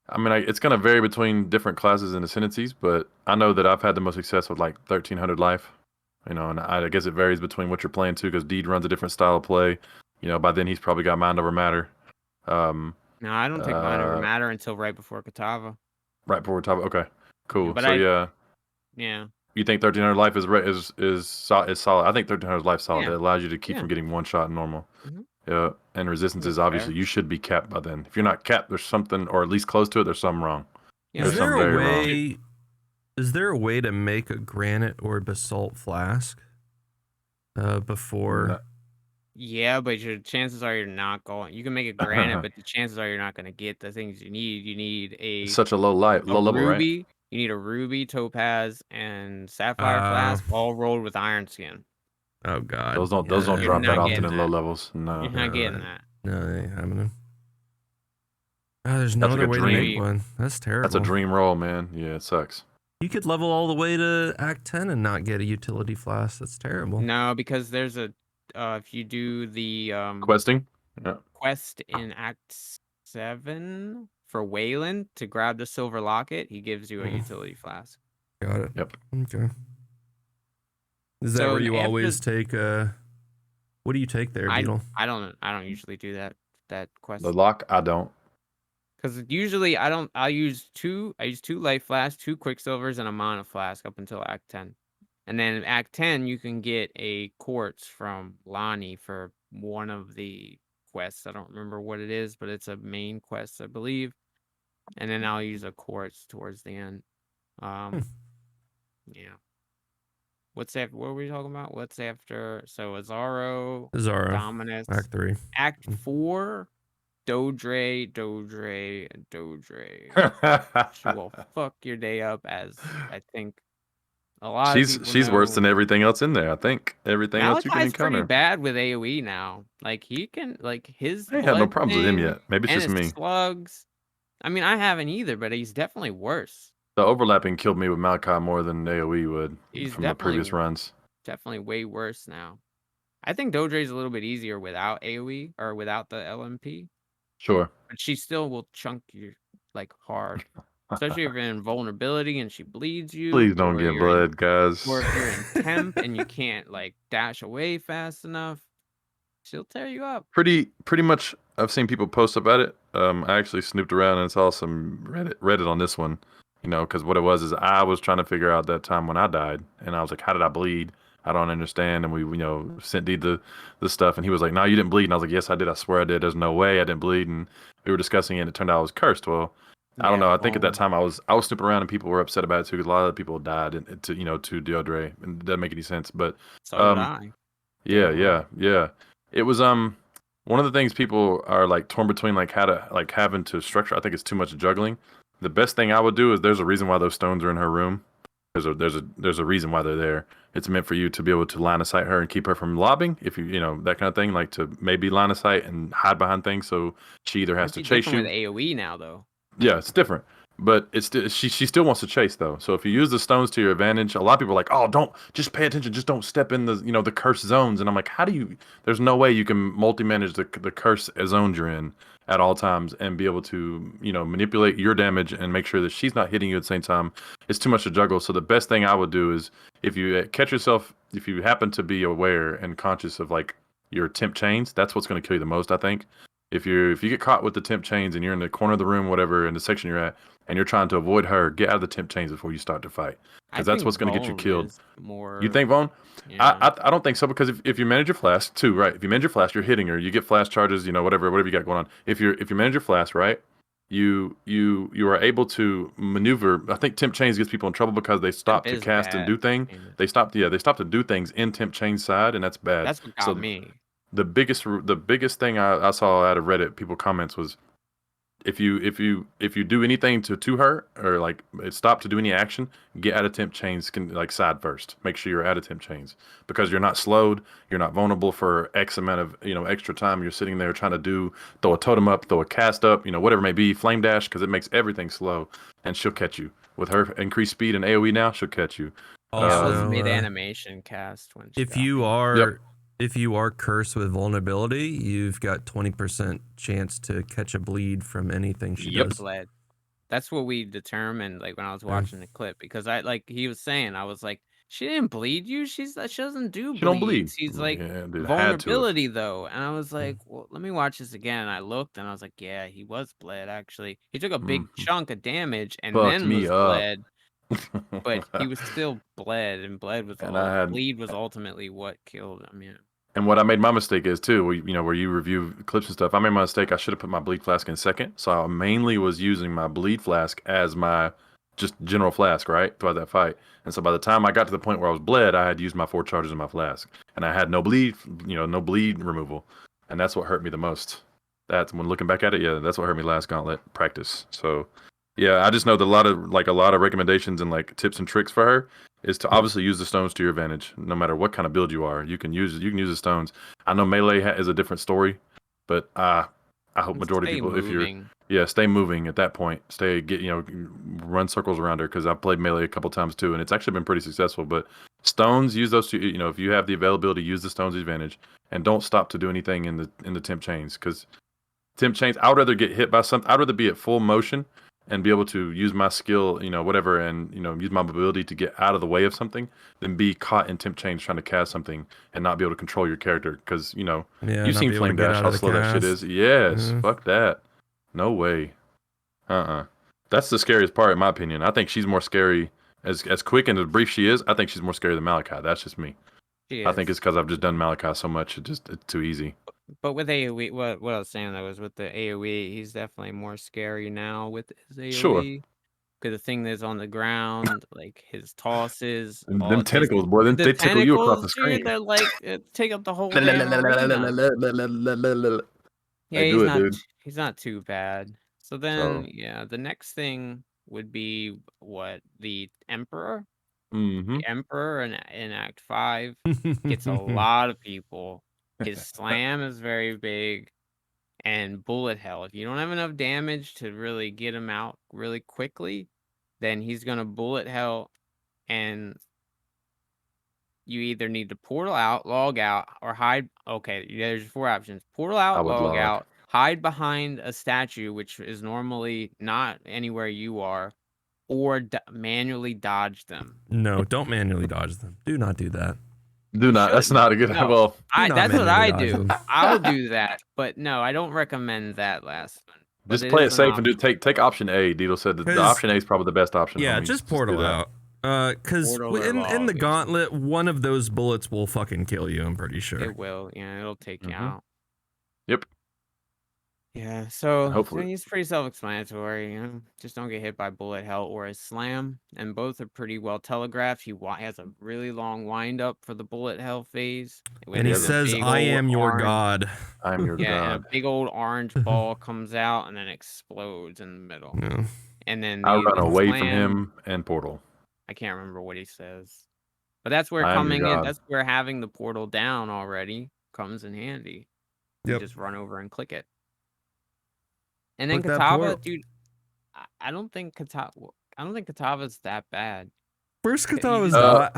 I mean, it's going to vary between different classes and ascendancies, but I know that I've had the most success with like 1300 life. And I guess it varies between what you're playing too, because Deed runs a different style of play. By then he's probably got mind over matter. No, I don't take mind over matter until right before Katava. Right before Katava. Okay, cool. But yeah. You think 1300 life is solid? I think 1300 life solid. Yeah. It allows you to keep from getting one shot in normal. Mm-hmm. Yeah, and resistance is obviously you should be capped by then. If you're not capped, there's something, or at least close to it. There's something wrong. Yeah. Is there a way to make a granite or basalt flask before? No. Yeah, but your chances are you're not going. You can make a granite, but the chances are you're not going to get the things you need. You need it's such a low level, ruby. Right? You need a ruby, topaz, and sapphire flask, all rolled with iron skin. Oh god, those don't drop that often in low levels. No, you're not getting that. No, they ain't happening. Oh, there's no other way to make one. That's terrible. That's a dream roll, man. Yeah, it sucks. You could level all the way to Act 10 and not get a utility flask. That's terrible. No, because there's a if you do the questing, quest in Act 7 for Wayland to grab the silver locket, he gives you a utility flask. Got it. Yep. Okay. Is that where you always take what do you take there, Deedle? I don't usually do that quest. The lock, I don't. Because usually I use two life flasks, 2 quicksilvers, and a mana flask up until Act 10. And then in Act 10 you can get a quartz from Lonnie for one of the quests. I don't remember what it is, but it's a main quest, I believe. And then I'll use a quartz towards the end. Yeah. What's after? What were we talking about? What's after? So Izaro, Dominus, Act 3, Act 4, Dodre. She will fuck your day up, as I think a lot. She's worse than everything else in there. I think everything else you can encounter. Pretty bad with AOE now. Like he can his. I ain't had no problems with him yet. Maybe it's just me. Slugs. I mean, I haven't either, but he's definitely worse. The overlapping killed me with Maokai more than AoE would He's from the previous runs. definitely way worse now. I think Dodre's a little bit easier without AoE or without the LMP. Sure. But she still will chunk you like hard. Especially if you're in vulnerability and she bleeds you. Please don't get bled, guys. Or if you're in temp and you can't like dash away fast enough, she'll tear you up. Pretty much I've seen people post about it. I actually snooped around and saw some Reddit on this one. You know, because what it was is I was trying to figure out that time when I died, and I was like, how did I bleed? I don't understand. And we sent Deed the stuff, and he was like, no, you didn't bleed. And I was like, yes, I did. I swear I did. There's no way I didn't bleed. And we were discussing it, and it turned out I was cursed. Well, I don't know. I think at that time I was snooping around, and people were upset about it too, because a lot of people died to Deodre, and it doesn't make any sense. But so did I. Yeah. It was one of the things people are like torn between, like how to like having to structure. I think it's too much juggling. The best thing I would do is there's a reason why those stones are in her room. There's a reason why they're there. It's meant for you to be able to line of sight her and keep her from lobbing, if you that kind of thing, like to maybe line of sight and hide behind things, so she either has to chase you. With AoE now though. Yeah, it's different. But it's she still wants to chase though. So if you use the stones to your advantage, a lot of people are like, "Oh, don't just pay attention, just don't step in the the cursed zones." And I'm like, "How do you? There's no way you can multi-manage the cursed zones you're in at all times and be able to manipulate your damage and make sure that she's not hitting you at the same time. It's too much to juggle. So the best thing I would do is if you catch yourself, if you happen to be aware and conscious of like your temp chains, that's what's going to kill you the most, I think. If you get caught with the temp chains and you're in the corner of the room, whatever, in the section you're at, and you're trying to avoid her, get out of the temp chains before you start to fight, because that's what's going to get you killed. You think, Vaughn? Yeah. I don't think so, because if you manage your flash too, right? If you manage your flash, you're hitting her. You get flash charges, whatever you got going on. If you manage your flash, right? You are able to maneuver. I think temp chains gets people in trouble because they stop to cast and do things. They stop to do things in temp chain side, and that's bad. That's what got me. The biggest thing I saw out of Reddit people comments was if you do anything to her or like stop to do any action, get out of temp chains like side first. Make sure you're out of temp chains because you're not slowed, you're not vulnerable for X amount of extra time. You're sitting there trying to throw a totem up, throw a cast up, whatever it may be, flame dash, because it makes everything slow, and she'll catch you with her increased speed and AOE. Now she'll catch you. Also, made animation cast when if you are cursed with vulnerability, you've got 20% chance to catch a bleed from anything she does. Bled. That's what we determined, like when I was watching the clip, because he was saying, I was like, she didn't bleed you. She doesn't do bleeds. She don't bleed. She's like vulnerability though, and I was like, well, let me watch this again. And I looked, and I was like, yeah, he was bled. Actually, he took a big chunk of damage and then was bled. But he was still bled, and bleed was ultimately what killed him. Yeah. And what I made my mistake is too, where you review clips and stuff. I made my mistake. I should have put my bleed flask in second. So I mainly was using my bleed flask as my just general flask, right, throughout that fight. And so by the time I got to the point where I was bled, I had used my 4 charges in my flask, and I had no bleed, no bleed removal, and that's what hurt me the most. That's when looking back at it, yeah, that's what hurt me last Gauntlet practice. So. Yeah, I just know that a lot of recommendations and like tips and tricks for her is to obviously use the stones to your advantage. No matter what kind of build you are, you can use the stones. I know melee is a different story, but I hope majority of people, stay moving at that point. Run circles around her, because I've played melee a couple times too, and it's actually been pretty successful. But stones, use those to if you have the availability, use the stones to your advantage, and don't stop to do anything in the temp chains, because temp chains, I would rather get hit by something. I'd rather be at full motion and be able to use my skill, whatever, and use my ability to get out of the way of something, than be caught in temp chains trying to cast something and not be able to control your character. Because you've seen flame dash, how slow that shit is. Yes, fuck that. No way. That's the scariest part, in my opinion. I think she's more scary as quick and as brief she is. I think she's more scary than Malachi. That's just me. I think it's because I've just done Malachi so much. It's too easy. But with AoE, what I was saying though was with the AoE, he's definitely more scary now with his AoE. Sure. Because the thing that's on the ground, like his tosses, them tentacles, boy, them they tickle you across the screen. Dude, they're like take up the whole damn arena. Yeah, he's not too bad. So then, the next thing would be what, the Emperor. Mm-hmm. The Emperor in Act 5 gets a lot of people. His slam is very big, and bullet hell. If you don't have enough damage to really get him out really quickly, then he's gonna bullet hell, and you either need to portal out, log out, or hide. Okay, there's 4 options: portal I out, would log log. out, hide behind a statue, which is normally not anywhere you are, or manually dodge them. No, don't manually dodge them. Do not do that. Do not. That's not a good. No, Well, that's what I do. Them. I'll do that, but no, I don't recommend that last one. But just play it safe and take option A. Deedle said that the option A is probably the best option. Yeah, homies. just portal out. Because in the Gauntlet, one of those bullets will fucking kill you. I'm pretty sure it will. Yeah, it'll take you out. Yep. Yeah, so hopefully he's pretty self-explanatory. You know, just don't get hit by bullet hell or a slam, and both are pretty well telegraphed. He has a really long wind up for the bullet hell phase, and he says, "I am your god." I am your god. And a big old orange ball comes out and then explodes in the middle. Yeah. And then I run away from him and portal. I can't remember what he says, but that's where that's where having the portal down already comes in handy. You just run over and click it. And then Kitava, dude, I don't think Kitava's that bad. First Kitava's not.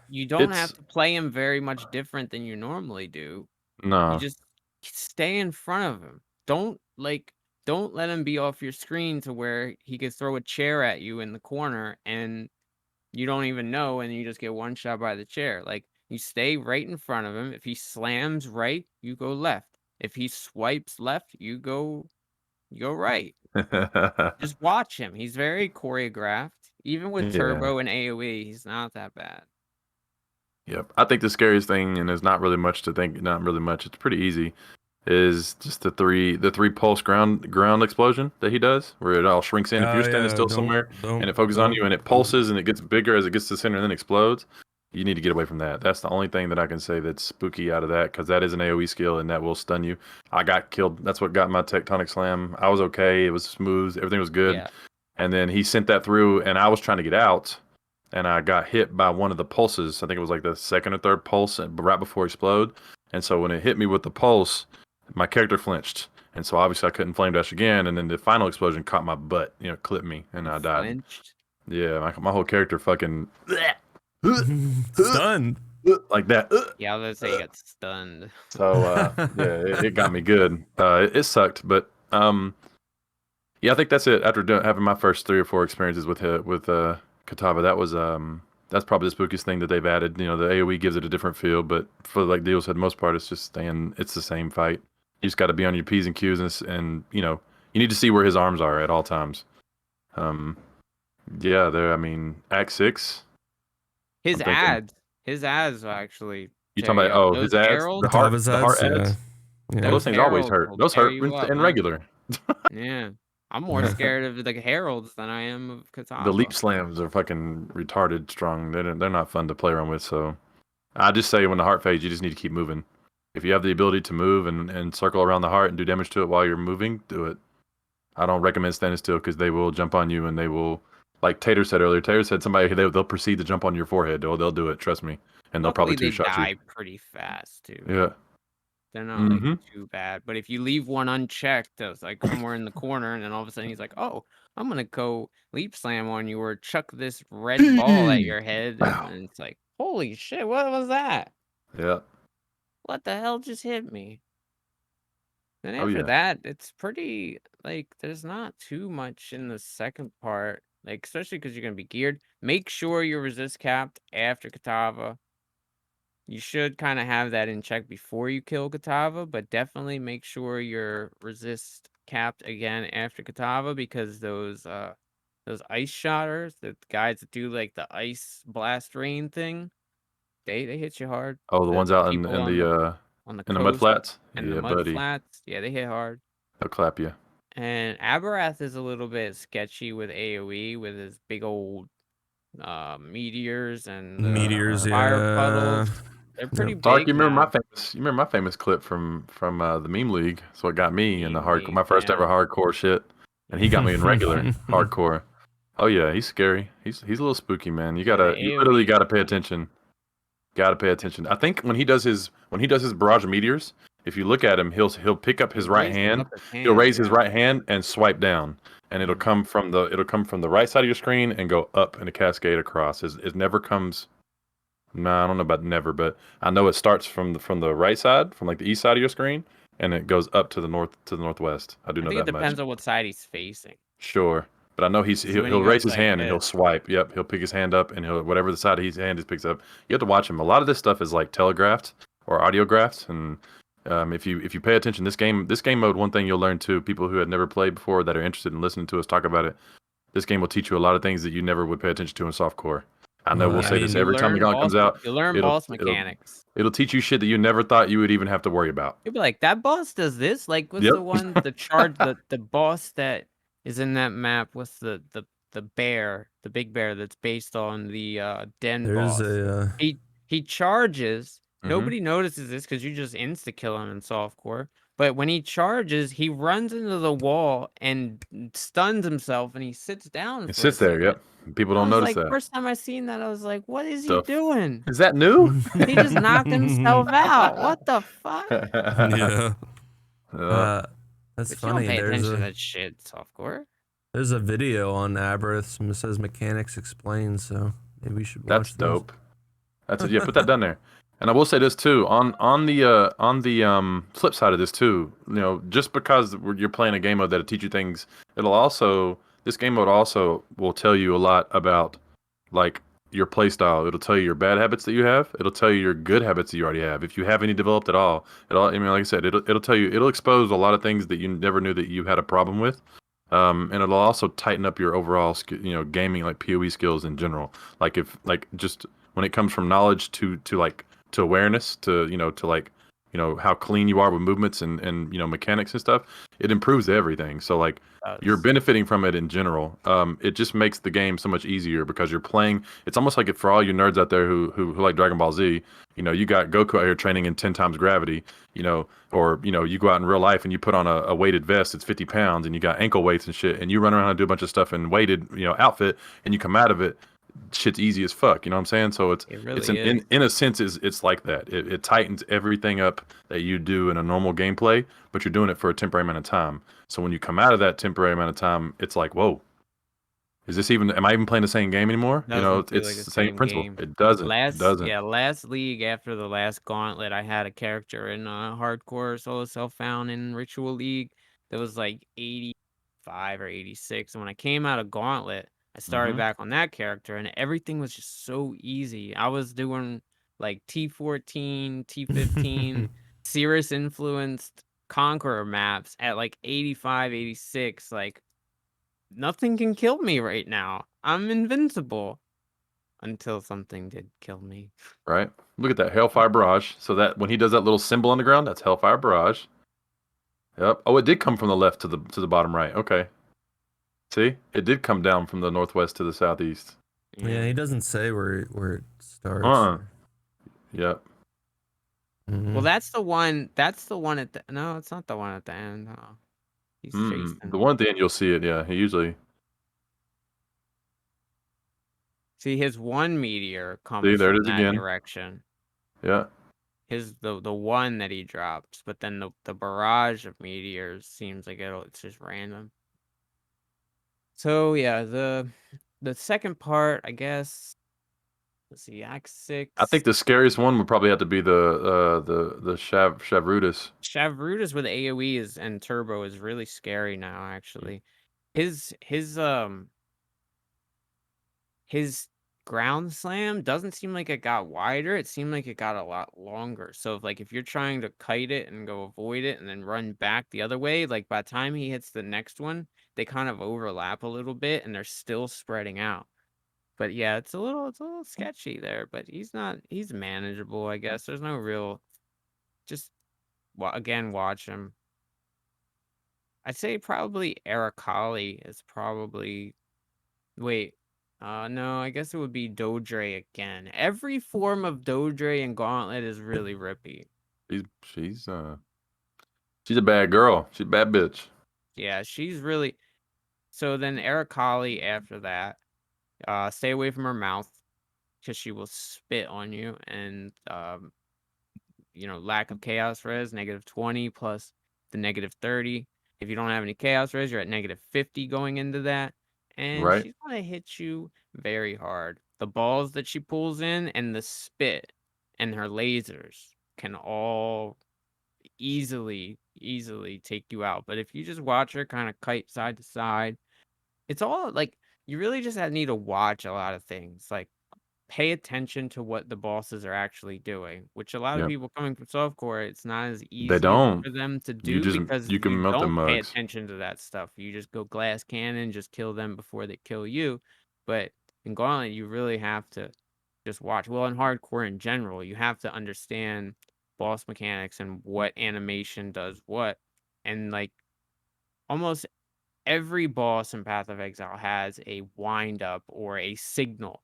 You don't have to play him very much different than you normally do. No. You just stay in front of him. Don't let him be off your screen to where he could throw a chair at you in the corner and you don't even know, and you just get one shot by the chair. Like, you stay right in front of him. If he slams right, you go left. If he swipes left, you go right. Just watch him. He's very choreographed. Even with Turbo and AoE, he's not that bad. Yep. I think the scariest thing, and there's not really much to think, not really much, it's pretty easy, is just the three pulse ground explosion that he does, where it all shrinks in if you're standing still somewhere and it focuses on you and it pulses and it gets bigger as it gets to the center and then explodes. You need to get away from that. That's the only thing that I can say that's spooky out of that, because that is an AoE skill and that will stun you. I got killed. That's what got my tectonic slam. I was okay. It was smooth. Everything was good. Yeah. And then he sent that through and I was trying to get out and I got hit by one of the pulses. I think it was like the second or third pulse right before it exploded. And so when it hit me with the pulse, my character flinched. And so obviously I couldn't flame dash again. And then the final explosion caught my butt, clipped me and I died. Flinched? Yeah, my whole character fucking... stunned like that. Yeah, I was gonna say you got stunned. So it got me good. It sucked, but yeah, I think that's it. After having my first 3 or 4 experiences with Kitava, that was that's probably the spookiest thing that they've added. The AoE gives it a different feel, but for like Deal said, most part it's just it's the same fight. You just got to be on your P's and Q's and you need to see where his arms are at all times. Yeah, Act 6. His ads actually. You talking about his ads, the heart ads? Yeah. Those things always hurt. Those hurt in regular. Yeah, I'm more scared of the heralds than I am of Kitava. The leap slams are fucking retarded strong. They're not fun to play around with. So I just say when the heart fades, you just need to keep moving. If you have the ability to move and circle around the heart and do damage to it while you're moving, do it. I don't recommend standing still because they will jump on you and they will. Like Tater said earlier, Tater said they'll proceed to jump on your forehead. They'll do it, trust me. And they'll probably two-shot you. They die pretty fast, too. Yeah. They're not too bad. But if you leave one unchecked, that's like somewhere in the corner, and then all of a sudden he's like, oh, I'm going to go leap slam on you or chuck this red ball at your head. And it's like, holy shit, what was that? Yeah. What the hell just hit me? Then after that, it's pretty, there's not too much in the second part. Especially because you're going to be geared. Make sure you're resist capped after Kitava. You should kind of have that in check before you kill Kitava, but definitely make sure you're resist capped again after Kitava, because those ice shotters, the guys that do the ice blast rain thing, they hit you hard. Oh, the ones out in the mud flats? And the mud flats. Yeah, they hit hard. They'll clap you. And Abarath is a little bit sketchy with AoE, with his big old meteors and fire puddles. They're pretty big. Stark, you remember my famous clip from the meme league? That's what got me in the hardcore, my first ever hardcore shit, and he got me in regular hardcore. Oh yeah, he's scary. He's a little spooky, man. You literally gotta pay attention. Gotta pay attention. I think when he does his barrage of meteors, if you look at him, he'll pick up He his right raises hand. up his He'll hand, raise his yeah. right hand and swipe down, and it'll come from the right side of your screen and go up in a cascade across. It never comes. No, I don't know about never, but I know it starts from the right side, from like the east side of your screen, and it goes up to the northwest. I do I know think it that much. depends on what side he's facing. Sure, but I know When he he'll goes raise his like hand and he'll this. swipe. Yep, he'll pick his hand up and he'll whatever the side of his hand he picks up. You have to watch him. A lot of this stuff is like telegraphed or audiographed, and if you pay attention, this game mode, one thing you'll learn too. People who had never played before that are interested in listening to us talk about it. This game will teach you a lot of things that you never would pay attention to in softcore. I know we'll Well, I say this mean, You every time the learn gauntlet boss. comes out. You learn It'll boss it'll mechanics. it'll teach you shit that you never thought you would even have to worry about. You'll be like, that boss does this. Like, what's Yep. the one? The charge. The boss that is in that map. What's the bear? The big bear that's based on the den there's boss. a He charges. Mhm. Nobody notices this because you just insta kill him in softcore. But when he charges, he runs into the wall and stuns himself, and he sits down. It For a sits there. second. Yep. People I don't was notice like, that. first time I seen that, I was like, what is he Stuff. doing? Is that new? He just knocked himself out. What the fuck? yeah. That's But you don't funny. pay attention to that shit, softcore. There's a video on Aberth and it says mechanics explained, so maybe we should watch That's those. dope. That's it. Yeah, put that down there. And I will say this too, on the flip side of this too, just because you're playing a game mode that'll teach you things, this game mode also will tell you a lot about like your play style. It'll tell you your bad habits that you have. It'll tell you your good habits that you already have. If you have any developed at all, I mean, like I said, it'll tell you, it'll expose a lot of things that you never knew that you had a problem with. And it'll also tighten up your overall, gaming, like PoE skills in general. Like just when it comes from knowledge to awareness to how clean you are with movements and mechanics and stuff, it improves everything. So like you're benefiting from it in general. It just makes the game so much easier because you're playing. It's almost like for all you nerds out there who like Dragon Ball Z, you got Goku out here training in 10 times gravity, or you go out in real life and you put on a weighted vest, it's 50 pounds, and you got ankle weights and shit, and you run around and do a bunch of stuff in weighted, outfit, and you come out of it, shit's easy as fuck. You know what I'm saying? So it's in a sense it's like that. It tightens everything up that you do in a normal gameplay, but you're doing it for a temporary amount of time. So when you come out of that temporary amount of time, it's like, whoa, am I even playing the same game anymore? It's like the same principle. game. It doesn't. Last league after the last Gauntlet, I had a character in hardcore solo self-found in Ritual League that was like 85 or 86. And when I came out of Gauntlet, I started back on that character, and everything was just so easy. I was doing like T14, T15, Cirrus influenced Conqueror maps at like 85, 86. Like, nothing can kill me right now. I'm invincible. Until something did kill me. Right? Look at that Hellfire Barrage. So that when he does that little symbol on the ground, that's Hellfire Barrage. Yep. Oh, it did come from the left to the bottom right. Okay. See? It did come down from the northwest to the southeast. Yeah, he doesn't say where it starts. Yep. Mm-hmm. Well, that's the one at the... No, it's not the one at the end. No. He's chasing. The one at the end, you'll see it, yeah. He usually... See, his one meteor comes there from it is that again. direction. Yeah. The one that he drops, but then the barrage of meteors seems like it's just random. So yeah, the second part, I guess. Let's see, Act 6. I think the scariest one would probably have to be the Shavrudis. Shavrudis with AoE and turbo is really scary now. Actually, his ground slam doesn't seem like it got wider. It seemed like it got a lot longer. So if you're trying to kite it and go avoid it and then run back the other way, like by the time he hits the next one, they kind of overlap a little bit and they're still spreading out. But yeah, it's a little sketchy there, but he's manageable, I guess. There's no real, just again, watch him. I'd say probably Arakali is probably, wait, no, I guess it would be Dodre again. Every form of Dodre and Gauntlet is really rippy. She's a bad girl. She's a bad bitch. Yeah, she's really. So then Arakali after that, stay away from her mouth because she will spit on you, and lack of chaos res, -20 plus the -30. If you don't have any chaos res, you're at -50 going into that. And Right. she's gonna hit you very hard. The balls that she pulls in and the spit and her lasers can all easily take you out. But if you just watch her kind of kite side to side, it's all like you really just need to watch a lot of things. Like pay attention to what the bosses are actually doing, which a lot of Yep. people coming from softcore, it's not as They easy don't. for them to You do just because you you can melt the don't pay mugs. attention to that stuff. You just go glass cannon, just kill them before they kill you. But in Gauntlet, you really have to just watch. Well, in hardcore in general, you have to understand boss mechanics and what animation does what. And like almost every boss in Path of Exile has a wind up or a signal.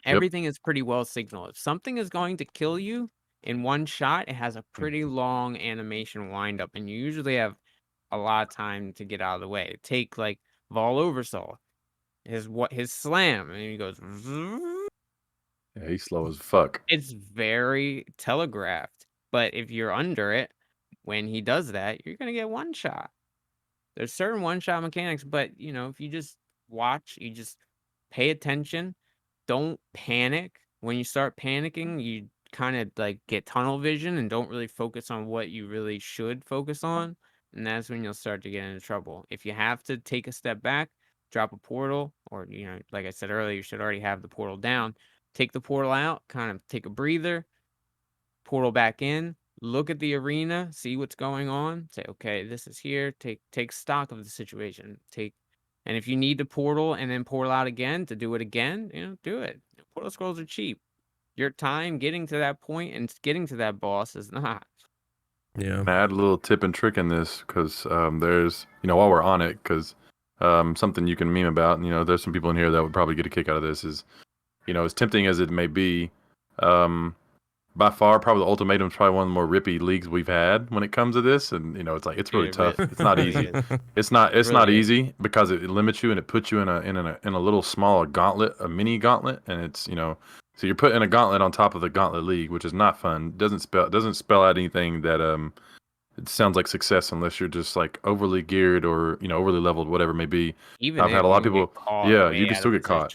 Yep. Everything is pretty well signaled. If something is going to kill you in one shot, it has a pretty long animation wind up, and you usually have a lot of time to get out of the way. Take like Vol Oversoul, his slam, and he goes. Yeah, he's slow as fuck. It's very telegraphed, but if you're under it, when he does that, you're gonna get one shot. There's certain one-shot mechanics, but, if you just watch, you just pay attention, don't panic. When you start panicking, you kinda, like, get tunnel vision and don't really focus on what you really should focus on, and that's when you'll start to get into trouble. If you have to take a step back, drop a portal, or, like I said earlier, you should already have the portal down. Take the portal out, kind of take a breather, portal back in, look at the arena, see what's going on, say, okay, this is here, take stock of the situation. And if you need to portal and then portal out again to do it again, do it. Portal scrolls are cheap. Your time getting to that point and getting to that boss is not. Yeah. I add a little tip and trick in this because there's, while we're on it, because something you can meme about, and there's some people in here that would probably get a kick out of this is, as tempting as it may be, by far, probably the Ultimatum is probably one of the more rippy leagues we've had when it comes to this, and it's really tough. It's not easy. It's not easy because it limits you and it puts you in a little small gauntlet, a mini gauntlet, and it's so you're put in a gauntlet on top of the Gauntlet League, which is not fun. Doesn't spell out anything that it sounds like success unless you're just like overly geared or overly leveled, whatever it may be. Even I've had a lot of people. Yeah, You can still get caught.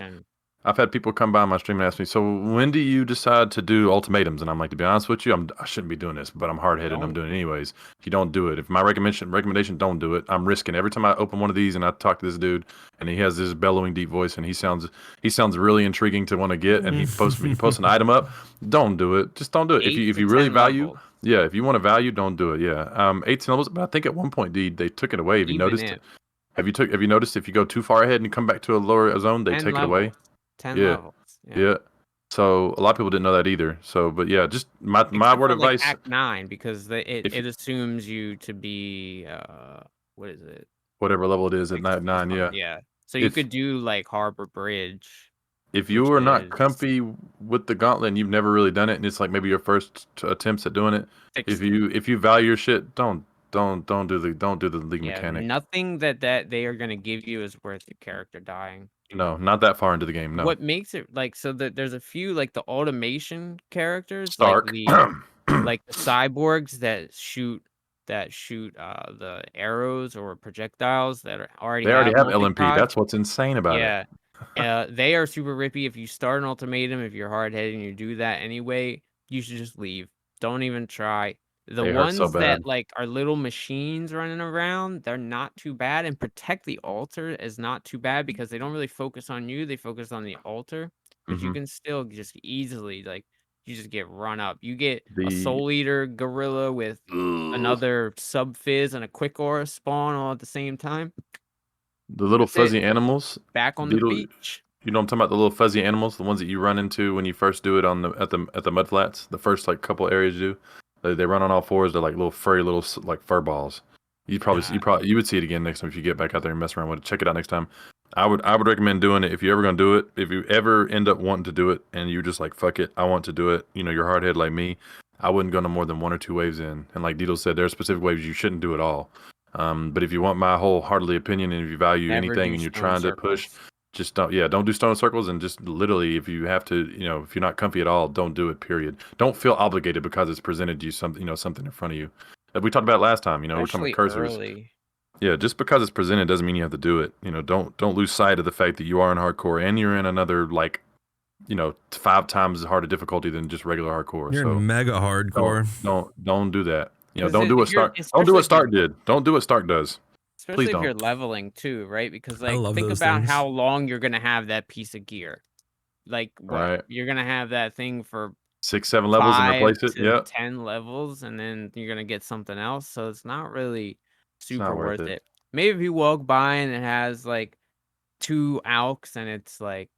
I've had people come by my stream and ask me, so when do you decide to do ultimatums? And I'm like, to be honest with you, I shouldn't be doing this, but I'm hard-headed and I'm doing it anyways. If you don't do it, if my recommendation, don't do it. I'm risking every time I open one of these and I talk to this dude and he has this bellowing deep voice and he sounds really intriguing to want to get, and he posts an item up. Don't do it. Just don't do it. If you really value, levels. Yeah, if you want to value, don't do it. Yeah. 18 levels, but I think at one point, they took it away. Have you noticed? Have you noticed if you go too far ahead and you come back to a lower zone, they take it away? 10 levels. Yeah. So a lot of people didn't know that either. So, but yeah, just my word of advice. Act 9, because it assumes you to be what is it? Whatever level it is at night 9. Yeah. Yeah. So you could do like Harbor Bridge. If you are not comfy with the Gauntlet and you've never really done it, and it's like maybe your first attempts at doing it, if you value your shit, don't do the league mechanic. Nothing that they are gonna give you is worth your character dying. No, not that far into the game. No. What makes it like so that there's a few like the automation characters, Stark. like the cyborgs that shoot the arrows or projectiles that already have LMP. That's what's insane about it. Yeah. They are super rippy. If you start an ultimatum, if you're hard-headed and you do that anyway, you should just leave. Don't even try. The ones that like are little machines running around, they're not too bad, and protect the altar is not too bad because they don't really focus on you, they focus on the altar. But you can still just easily you just get run up. You get a Soul Eater gorilla with another sub fizz and a quick aura spawn all at the same time. The little fuzzy animals back on the beach. You know what I'm talking about? The little fuzzy animals, the ones that you run into when you first do it at the mud flats. The first like couple areas you do. They run on all fours. They're like little furry little like fur balls. You would see it again next time if you get back out there and mess around with it. Check it out next time. I would recommend doing it if you're ever gonna do it. If you ever end up wanting to do it and you're just like fuck it, I want to do it. You're hard headed like me. I wouldn't go no more than 1 or 2 waves in. And like Deedle said, there are specific waves you shouldn't do at all. But if you want my wholeheartedly opinion and if you value anything and you're trying to push, just don't do stone circles, and just literally, if you have to, if you're not comfy at all, don't do it, period. Don't feel obligated because it's presented you something, something in front of you. Like we talked about last time, we're talking about Especially cursors. early. Yeah, just because it's presented doesn't mean you have to do it. Don't lose sight of the fact that you are in hardcore and you're in another 5 times as hard a difficulty than just regular hardcore. You're So mega hardcore. don't do that. Because Don't do what Stark did. Don't do what Stark does. Please especially if you're don't. leveling too, right? Because I love think those about things. how long you're gonna have that piece of gear. Like what? Right. You're gonna have that thing for 6-7 levels and 5 replace it. to Yeah. 10 levels, and then you're gonna get something else. So it's not really It's not super worth worth it. it. Maybe if you walk by and it has like 2 alks and it's like,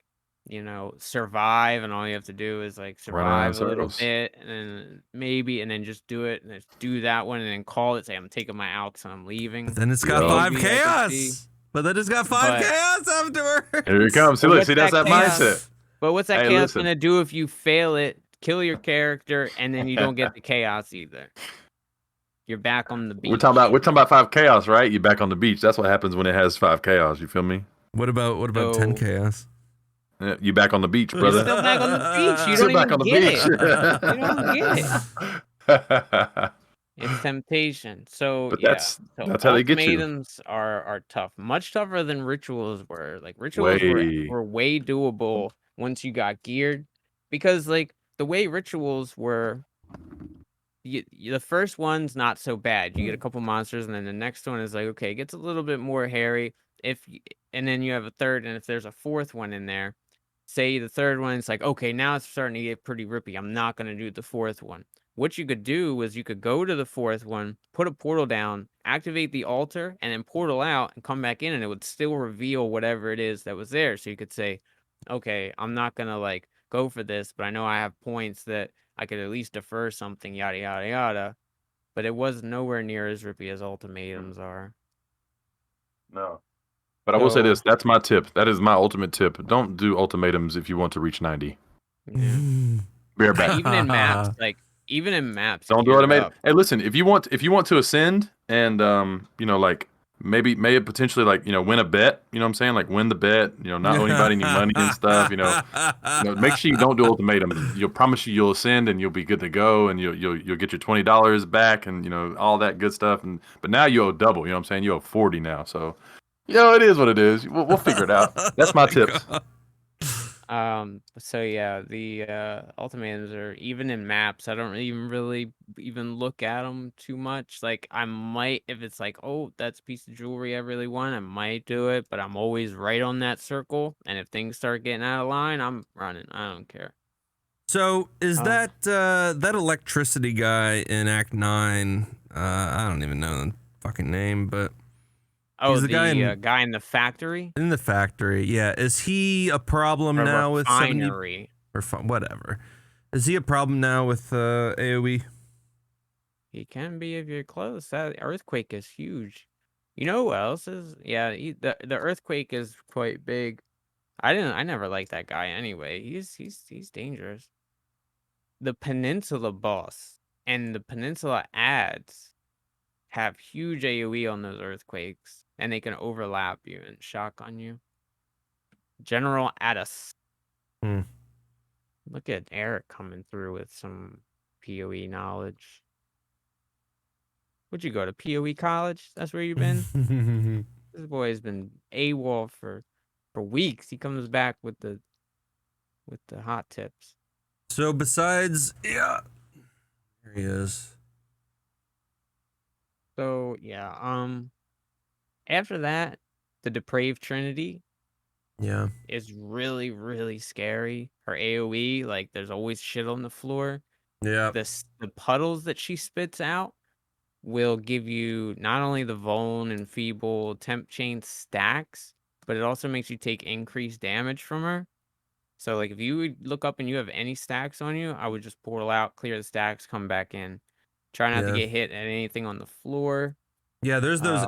survive, and all you have to do is like Run around in survive a little circles. bit, and then just do it, and just do that one, and then call it. Say I'm taking my alks and I'm leaving. But then it's got Yeah. 5 Maybe I could see. chaos. But then it's got 5 But chaos afterwards. Here it comes. See, But look, what's see, that's that that chaos? mindset. But what's that Hey, chaos listen. gonna do if you fail it? Kill your character, and then you don't get the chaos either. You're back on the beach. We're talking about 5 chaos, right? You're back on the beach. That's what happens when it has 5 chaos. You feel me? What about 10 chaos? Yeah, you back on the beach, brother. You're still back on the beach. You Still don't back even on the get beach. it. You don't get it. It's temptation. So But yeah. that's So how they get you. ultimatums are tough. Much tougher than rituals were. Like rituals were way doable once you got geared. Because like the way rituals were, the first one's not so bad. You get a couple monsters, and then the next one is like, okay, it gets a little bit more hairy. And then you have a third, and if there's a fourth one in there, say the third one, it's like, okay, now it's starting to get pretty rippy. I'm not gonna do the fourth one. What you could do is you could go to the fourth one, put a portal down, activate the altar, and then portal out and come back in, and it would still reveal whatever it is that was there. So you could say, okay, I'm not gonna like go for this, but I know I have points that I could at least defer something, yada yada yada. But it was nowhere near as rippy as ultimatums are. No. But I will say this, that's my tip. That is my ultimate tip. Don't do ultimatums if you want to reach 90. Yeah. Bareback. Even in maps. Don't do ultimatum. Hey, listen, if you want to ascend and maybe potentially win a bet, you know what I'm saying? Like win the bet, not owe anybody any money and stuff, make sure you don't do ultimatums. You'll promise you'll ascend and you'll be good to go, and you'll get your $20 back, and all that good stuff, but now you owe double, you know what I'm saying? You owe 40 now. So it is what it is. We'll figure it out. That's my tips. So yeah, the ultimatums are even in maps. I don't even really look at them too much. Like I might, if it's like, oh, that's a piece of jewelry I really want, I might do it, but I'm always right on that circle. And if things start getting out of line, I'm running. I don't care. So is that electricity guy in Act 9? I don't even know the fucking name, but he's the guy in the factory. In the factory, yeah. Is he a problem now with 70 or whatever? Is he a problem now with AOE? He can be if you're close. That earthquake is huge. You know who else is? Yeah, the earthquake is quite big. I never liked that guy anyway. He's dangerous. The Peninsula boss and the Peninsula ads have huge AoE on those earthquakes, and they can overlap you and shock on you. General Addis. Look at Eric coming through with some PoE knowledge. Would you go to PoE college? That's where you've been? This boy has been AWOL for weeks. He comes back with the hot tips. So besides, yeah, there he is. So yeah, after that, the Depraved Trinity, is really, really scary. Her AoE, like there's always shit on the floor. Yeah, the puddles that she spits out will give you not only the Vuln and Feeble temp chain stacks, but it also makes you take increased damage from her. So like if you would look up and you have any stacks on you, I would just portal out, clear the stacks, come back in. Try not to get hit at anything on the floor. Yeah, there's those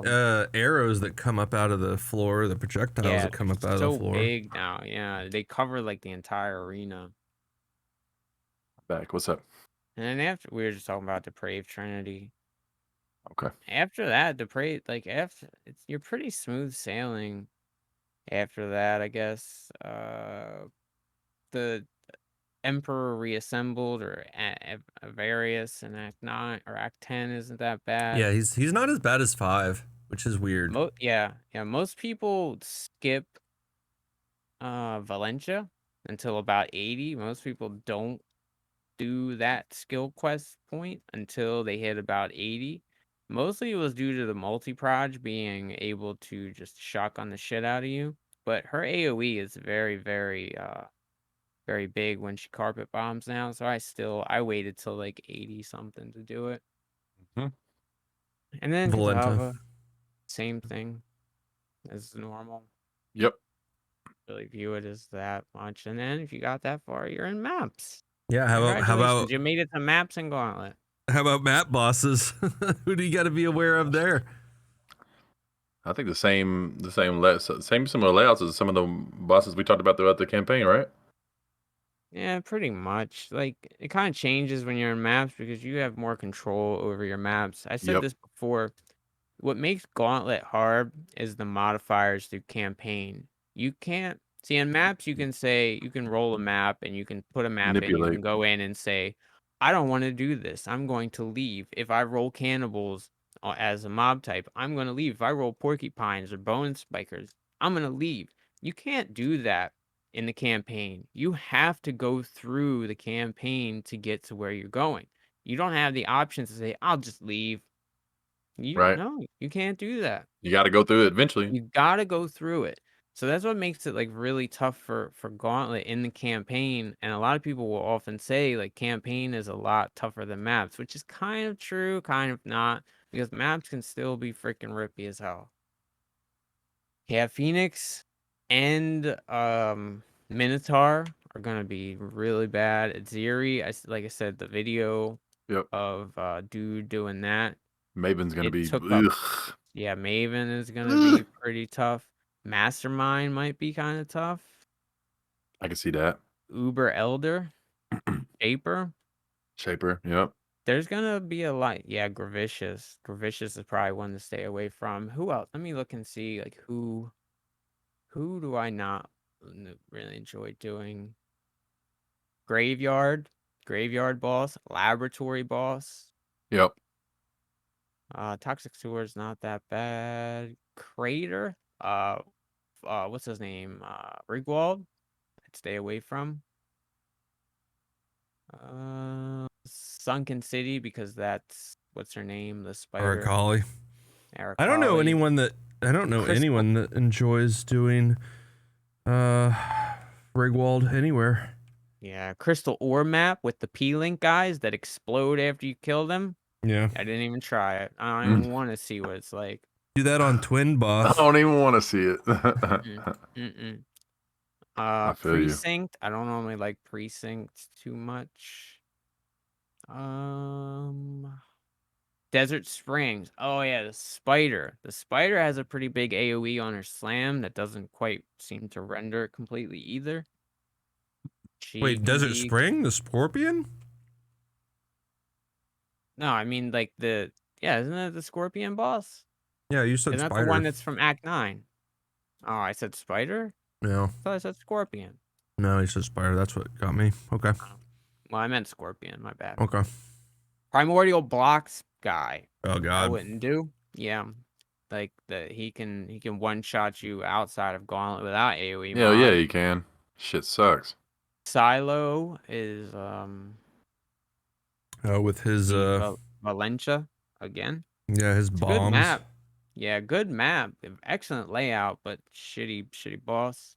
arrows that come up out of the floor, the projectiles that come up out of the floor. So big now, yeah. They cover like the entire arena. Back, what's up? And then after, we were just talking about Depraved Trinity. Okay. After that, Depraved, you're pretty smooth sailing. After that, I guess the Emperor Reassembled or Avarius in Act 9 or Act 10 isn't that bad. Yeah, he's not as bad as 5, which is weird. Yeah. Most people skip Valencia until about 80. Most people don't do that skill quest point until they hit about 80. Mostly it was due to the multi-proj being able to just shotgun the shit out of you. But her AoE is very, very very big when she carpet bombs now. So I waited till like 80 something to do it. Hmm. And then Valenta. Katava, same thing as normal. Yep. Really view it as that much. And then if you got that far, you're in maps. Yeah, Congratulations, you made it to maps and Gauntlet. how about map bosses? Who do you got to be aware of there? I think same similar layouts as some of the bosses we talked about throughout the campaign, right? Yeah, pretty much. Like, it kind of changes when you're in maps because you have more control over your maps. I said Yep. this before. What makes Gauntlet hard is the modifiers through campaign. You can't see in maps, you can roll a map and you can put a map in. You can Manipulate. go in and say, I don't want to do this. I'm going to leave. If I roll cannibals as a mob type, I'm going to leave. If I roll porcupines or bone spikers, I'm going to leave. You can't do that in the campaign. You have to go through the campaign to get to where you're going. You don't have the option to say, I'll just leave. Right. No, you can't do that. You got to go through it eventually. You gotta go through it. So that's what makes it like really tough for Gauntlet in the campaign. And a lot of people will often say like campaign is a lot tougher than maps, which is kind of true, kind of not, because maps can still be freaking rippy as hell. Yeah, Phoenix and Minotaur are gonna be really bad. Zeri, like I said, the video of dude doing that. Maven's gonna be Took up. Yeah, Maven is gonna be pretty tough. Mastermind might be kind of tough. I can see that. Uber Elder, Shaper, yep. There's gonna be a lot. Yeah, Gravicious. Gravicious is probably one to stay away from. Who else? Let me look and see like who do I not really enjoy doing? Graveyard boss, laboratory boss. Yep. Toxic sewer is not that bad. Crater. What's his name? Rigwald. I'd stay away from. Sunken City because that's what's her name? The spider. Aracali. I don't know anyone that enjoys doing Rigwald anywhere. Yeah, Crystal Ore map with the P-Link guys that explode after you kill them. Yeah. I didn't even try it. I don't even want to see what it's like. Do that on Twin Boss. I don't even want to see it. Precinct. I don't normally like Precinct too much. Desert Springs. Oh yeah, the spider. The spider has a pretty big AoE on her slam that doesn't quite seem to render it completely either. Wait, Desert Spring? The Scorpion? No, I mean like isn't that the Scorpion boss? Yeah, you said Isn't Spider. that the one that's from Act 9? Oh, I said Spider? No. I thought I said Scorpion. No, you said Spider. That's what got me. Okay. Well, I meant Scorpion. My bad. Okay. Primordial Blocks guy. Oh God. I wouldn't do. Yeah. Like he can one-shot you outside of Gauntlet without AoE. Yeah, he can. Shit sucks. Silo is with his Valencia again. Yeah, his bombs. Good map. Yeah, good map. Excellent layout, but shitty boss.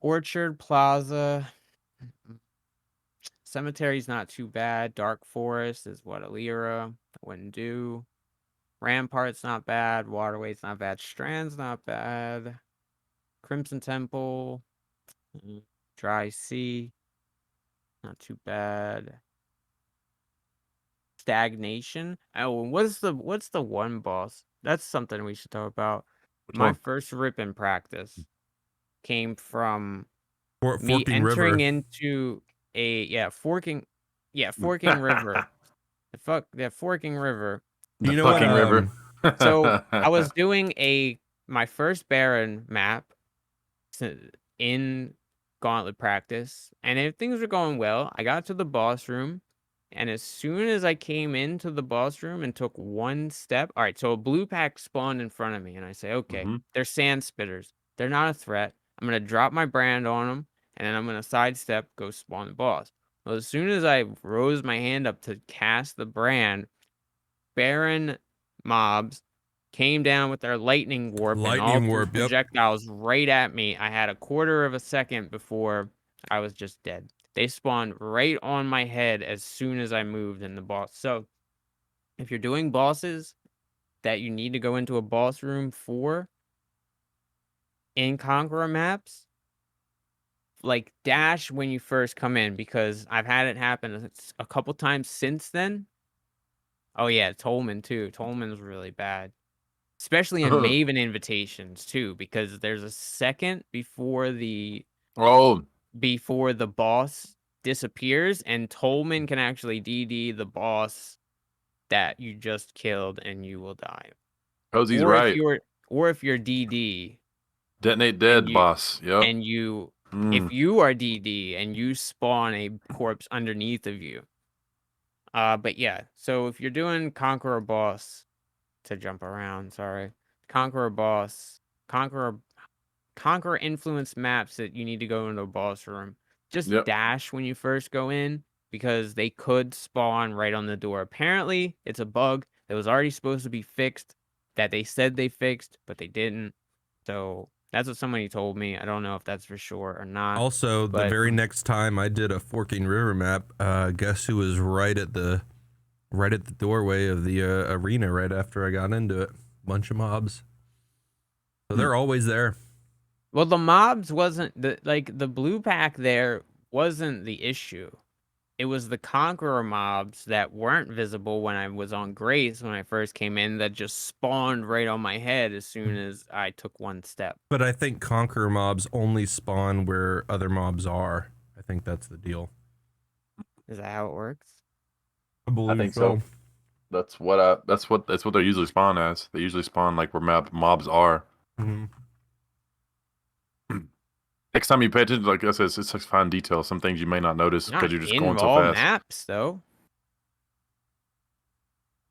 Orchard Plaza. Cemetery's not too bad. Dark Forest is what Alira wouldn't do. Rampart's not bad. Waterway's not bad. Strand's not bad. Crimson Temple. Dry Sea. Not too bad. Stagnation. Oh, what's the one boss? That's something we should talk about. My first rip in practice came from me entering into forking river. Forking river. The fucking river. So I was doing a my first Baron map in Gauntlet practice, and if things were going well, I got to the boss room, and as soon as I came into the boss room and took one step, all right, so a blue pack spawned in front of me, and I say, okay, they're sand spitters. They're not a threat. I'm going to drop my brand on them, and then I'm going to sidestep, go spawn the boss. Well, as soon as I rose my hand up to cast the brand, Baron mobs came down with their lightning warp and all Lightning threw warp, yep. projectiles right at me. I had a quarter of a second before I was just dead. They spawned right on my head as soon as I moved in the boss. So if you're doing bosses that you need to go into a boss room for in Conqueror maps, like dash when you first come in, because I've had it happen a couple times since then. Oh yeah, Tolman too. Tolman's really bad. Especially in Maven invitations too, because there's a second before the boss disappears, and Tolman can actually DD the boss that you just killed, and you will die. Cozy's Or right. if you're DD, Detonate dead, boss. Yep. And if you are DD and you spawn a corpse underneath of you. But yeah, so if you're doing Conqueror boss, to jump around, sorry. Conqueror boss, Conqueror influence maps that you need to go into a boss room. Just dash when you first go in, because they could spawn right on the door. Apparently, it's a bug that was already supposed to be fixed, that they said they fixed, but they didn't. So that's what somebody told me. I don't know if that's for sure or not. Also, the very next time I did a Forking River map, guess who was right at the doorway of the arena right after I got into it? Bunch of mobs. So they're always there. Well, the mobs wasn't the blue pack there wasn't the issue. It was the Conqueror mobs that weren't visible when I was on Grace when I first came in, that just spawned right on my head as soon as I took one step. But I think Conqueror mobs only spawn where other mobs are. I think that's the deal. Is that how it works? I think so. That's what they usually spawn as. They usually spawn like where mobs are. Next time you pay attention, like I said, it's such fine detail. Some things you may not notice because you're just going so fast. Maps though.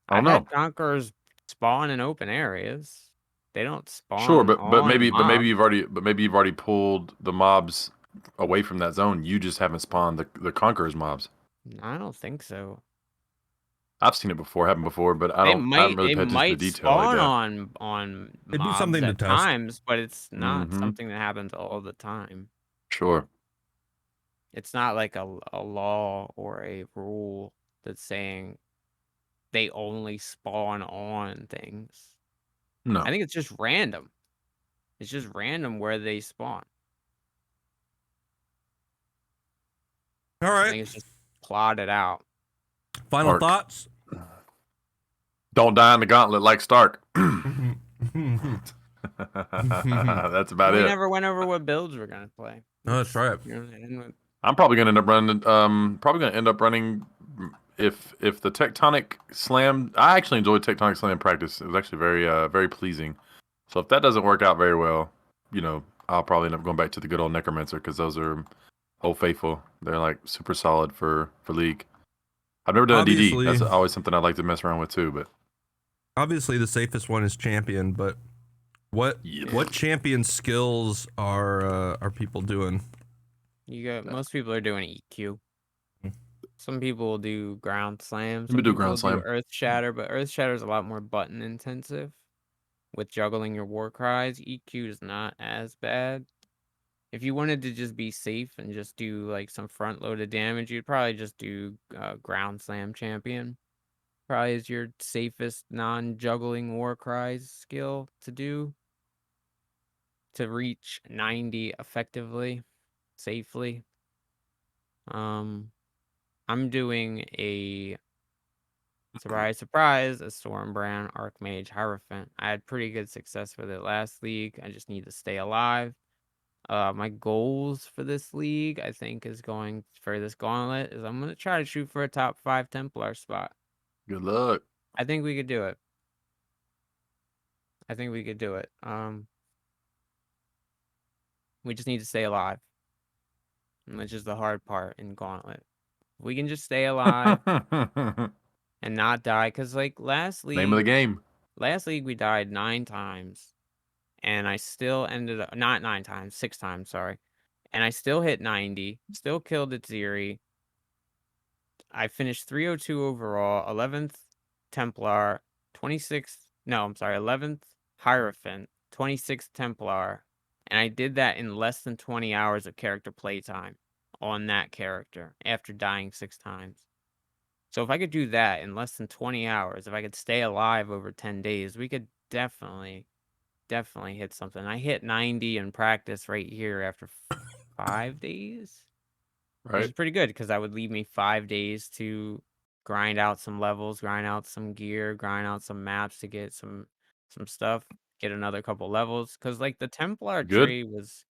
I don't know. Had Conquerors spawn in open areas. They don't spawn. Sure, but maybe you've already pulled the mobs away from that zone. You just haven't spawned the Conquerors mobs. I don't think so. I've seen it happen before, but I haven't really paid attention to detail like that. on It'd be mobs something at to test. times, but it's not something that happens all the time. Sure. It's not like a law or a rule that's saying they only spawn on things. No. I think it's just random. It's just random where they spawn. All right. I think it's just plotted out. Final thoughts? Don't die in the gauntlet like Stark. That's about it. We never went over what builds we're gonna play. No, that's right. I'm probably gonna end up running. If the Tectonic Slam, I actually enjoyed Tectonic Slam practice. It was actually very pleasing. So if that doesn't work out very well, I'll probably end up going back to the good old Necromancer, because those are Old Faithful. They're like super solid for League. I've never done a DD. That's always something I like to mess around with too. But obviously the safest one is champion. But what champion skills are people doing? Most people are doing EQ. Some people will do ground slams. Some people do ground slam. Earth Shatter, but Earth Shatter is a lot more button intensive. With juggling your war cries, EQ is not as bad. If you wanted to just be safe and just do like some front loaded damage, you'd probably just do ground slam champion. Probably is your safest non-juggling war cries skill to do. To reach 90 effectively, safely. I'm doing a surprise, a Stormbrand Archmage Hierophant. I had pretty good success with it last league. I just need to stay alive. My goals for this league, I think, for this gauntlet is I'm gonna try to shoot for a top 5 Templar spot. Good luck. I think we could do it. I think we could do it. We just need to stay alive, which is the hard part in Gauntlet. We can just stay alive and not die, because like Name of the game. last league we died 9 times, and I still ended up not 9 times, 6 times, sorry, and I still hit 90, still killed Itziri. I finished 302 overall, 11th Templar, 26th. No, I'm sorry, 11th Hierophant, 26th Templar, and I did that in less than 20 hours of character playtime on that character after dying 6 times. So if I could do that in less than 20 hours, if I could stay alive over 10 days, we could definitely hit something. I hit 90 in practice right here after 5 days, which is Right. pretty good because that would leave me 5 days to grind out some levels, grind out some gear, grind out some maps to get some stuff, get another couple levels. Because like the Templar Good. tree was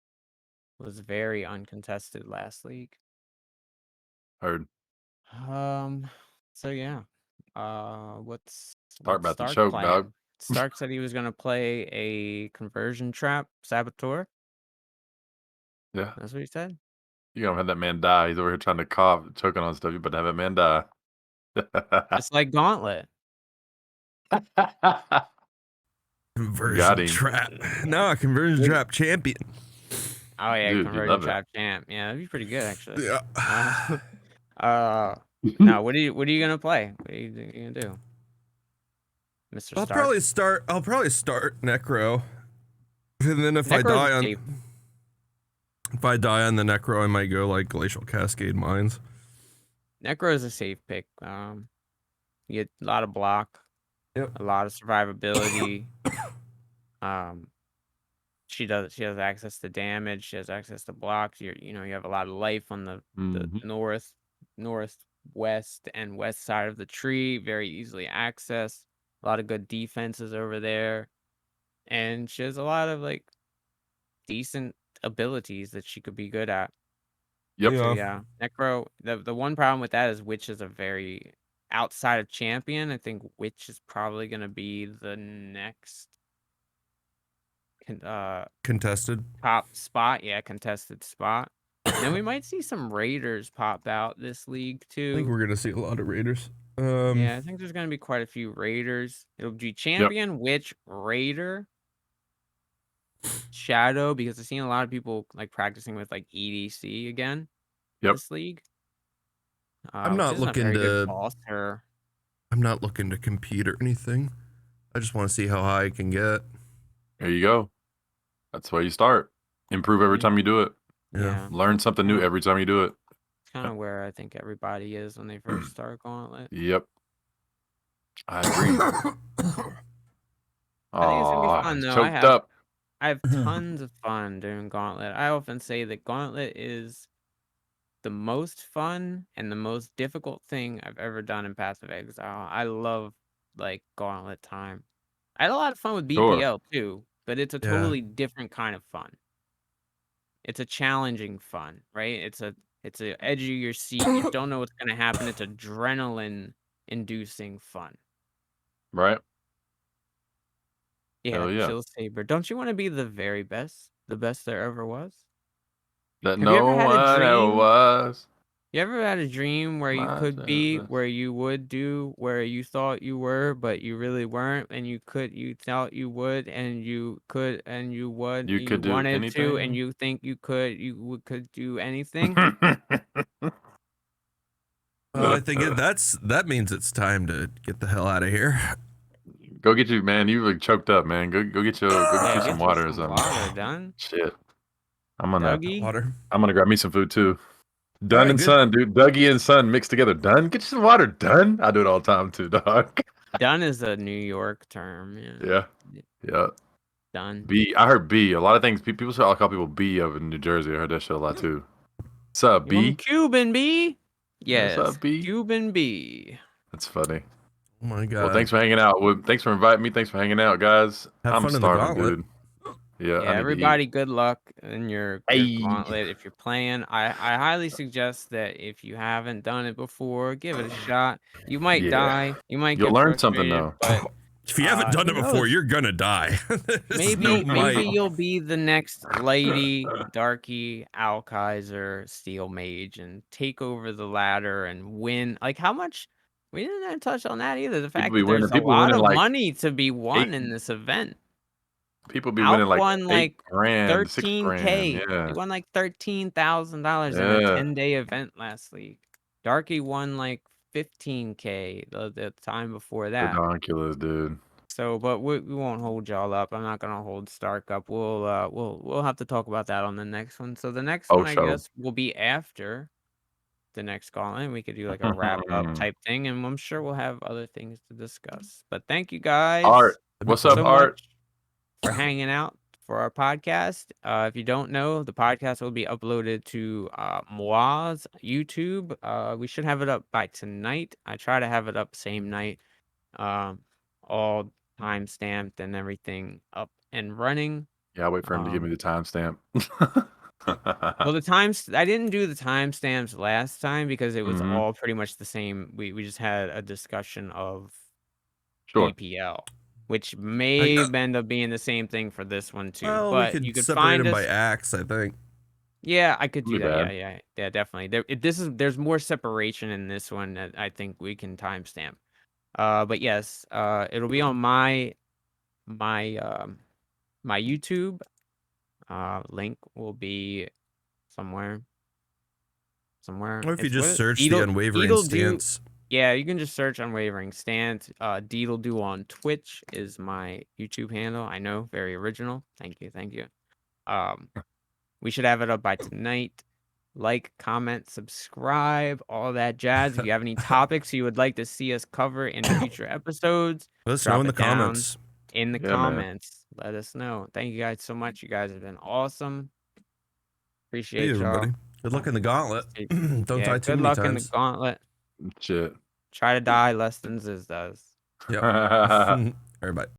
very uncontested last league. Heard. So yeah. What's About to Stark choke, playing? dog. Stark said he was gonna play a conversion trap saboteur. Yeah. That's what he said. You gonna have that man die. He's over here trying to cough, choking on stuff. You better have that man die. It's like Gauntlet. Conversion trap. No, conversion trap champion. Oh yeah, Dude, conversion trap champ. Yeah, that'd be pretty good actually. Yeah. No, what are you gonna play? What are you gonna do, Mr. I'll Stark? probably start Necro. And then if Necro's I die on the Necro, I might go like Glacial Cascade Mines. Necro is a safe pick. You get a lot of block. Yep. A lot of survivability. She has access to damage. She has access to blocks. You have a lot of life on the northwest and west side of the tree. Very easily accessed. A lot of good defenses over there, and she has a lot of like decent abilities that she could be good at. Yep. So yeah, Necro. The one problem with that is Witch is a very outside of champion. I think Witch is probably gonna be the next contested top spot. Yeah, contested spot. And then we might see some Raiders pop out this league too. I think we're gonna see a lot of Raiders. Yeah, I think there's gonna be quite a few Raiders. It'll be champion, Witch, Raider, Shadow, because I've seen a lot of people like practicing with like EDC again. This league. I'm not looking to compete or anything. I just want to see how high I can get. There you go. That's where you start. Improve every time you do it. Yeah. Learn something new every time you do it. It's kind of where I think everybody is when they first start Gauntlet. Yep. I agree. I think it's gonna be fun though. Choked I have tons of fun doing Gauntlet. I often say that Gauntlet is the most fun and the most difficult thing I've ever done in Path of Exile. I love like Gauntlet time. I had a lot of fun with BPL too, but it's a totally different kind of fun. It's a challenging fun, right? It's a edge of your seat. You don't know what's gonna happen. It's adrenaline inducing fun. Right. Yeah, Chill Saber. Don't you want to be the very best? The best there ever was? That no one ever was. You ever had a dream where you could be, where you would do, where you thought you were, but you really weren't, and you thought you would, and you could, and you would, you could do wanted anything? to, and you think you could do anything? Well, I think that means it's time to get the hell out of here. Go get you, man. You look choked up, man. Go get you some water or something. Water, done. Shit. I'm gonna water. I'm gonna grab me some food too. Dun and Son, dude. Dougie and Son mixed together. Dun. Get you some water. Dun. I do it all the time too, dog. Dun is a New York term. Yeah. Dun. B. I heard B. A lot of things. People say I call people B over in New Jersey. I heard that shit a lot too. What's up, B? Cuban B. Yes. What's up, B? Cuban B. That's funny. Oh my god. Well, thanks for hanging out. Thanks for inviting me. Thanks for hanging out, guys. I'm starving, dude. Yeah, everybody, good luck in your Gauntlet. If you're playing, I highly suggest that if you haven't done it before, give it a shot. You might die. You might You'll learn something though. But If you haven't done Who it before, knows? you're gonna die. Maybe you'll be the next Lady, Darky, Alkaiser, Steel Mage, and take over the ladder and win. Like how much? We didn't touch on that either. The fact that there's a People lot winning of like money to be won 8 in this event. people be Alk winning like won 8 like grand, 6 grand. 13K. They Yeah. won like $13,000 in a Yeah. 10-day event last week. Darky won like 15K the time before that. Ridiculous, dude. So, but we won't hold y'all up. I'm not gonna hold Stark up. We'll have to talk about that on the next one. So the next one, I Show. guess, will be after the next Gauntlet. We could do like a wrap up type thing, and I'm sure we'll have other things to discuss. But thank you guys Art, what's up, so Art? much for hanging out for our podcast. If you don't know, the podcast will be uploaded to Moa's YouTube. We should have it up by tonight. I try to have it up same night. All time stamped and everything up and running. Yeah, I'll wait for him to give me the timestamp. Well, I didn't do the timestamps last time because it was all pretty much the same. We just had a discussion of BPL, which may end up being the same thing for this one too. Well, but we could you could separate find them us by acts, I think. Yeah, I could do that. Bad. Yeah, definitely. There's more separation in this one that I think we can timestamp. But yes, it'll be on my YouTube. Link will be somewhere. Or if you just search the Unwavering Stance. Yeah, you can just search Unwavering Stance. Deedledo on Twitch is my YouTube handle. I know, very original. Thank you. We should have it up by tonight. Like, comment, subscribe, all that jazz. If you have any topics you would like to see us cover in future episodes, let us know in the comments. In the comments, let us know. Thank you guys so much. You guys have been awesome. Appreciate y'all. Everybody. Good luck in the Gauntlet. Don't die too many times. Good luck in the Gauntlet. Shit. Try to die less than Ziz does. Yep. Everybody.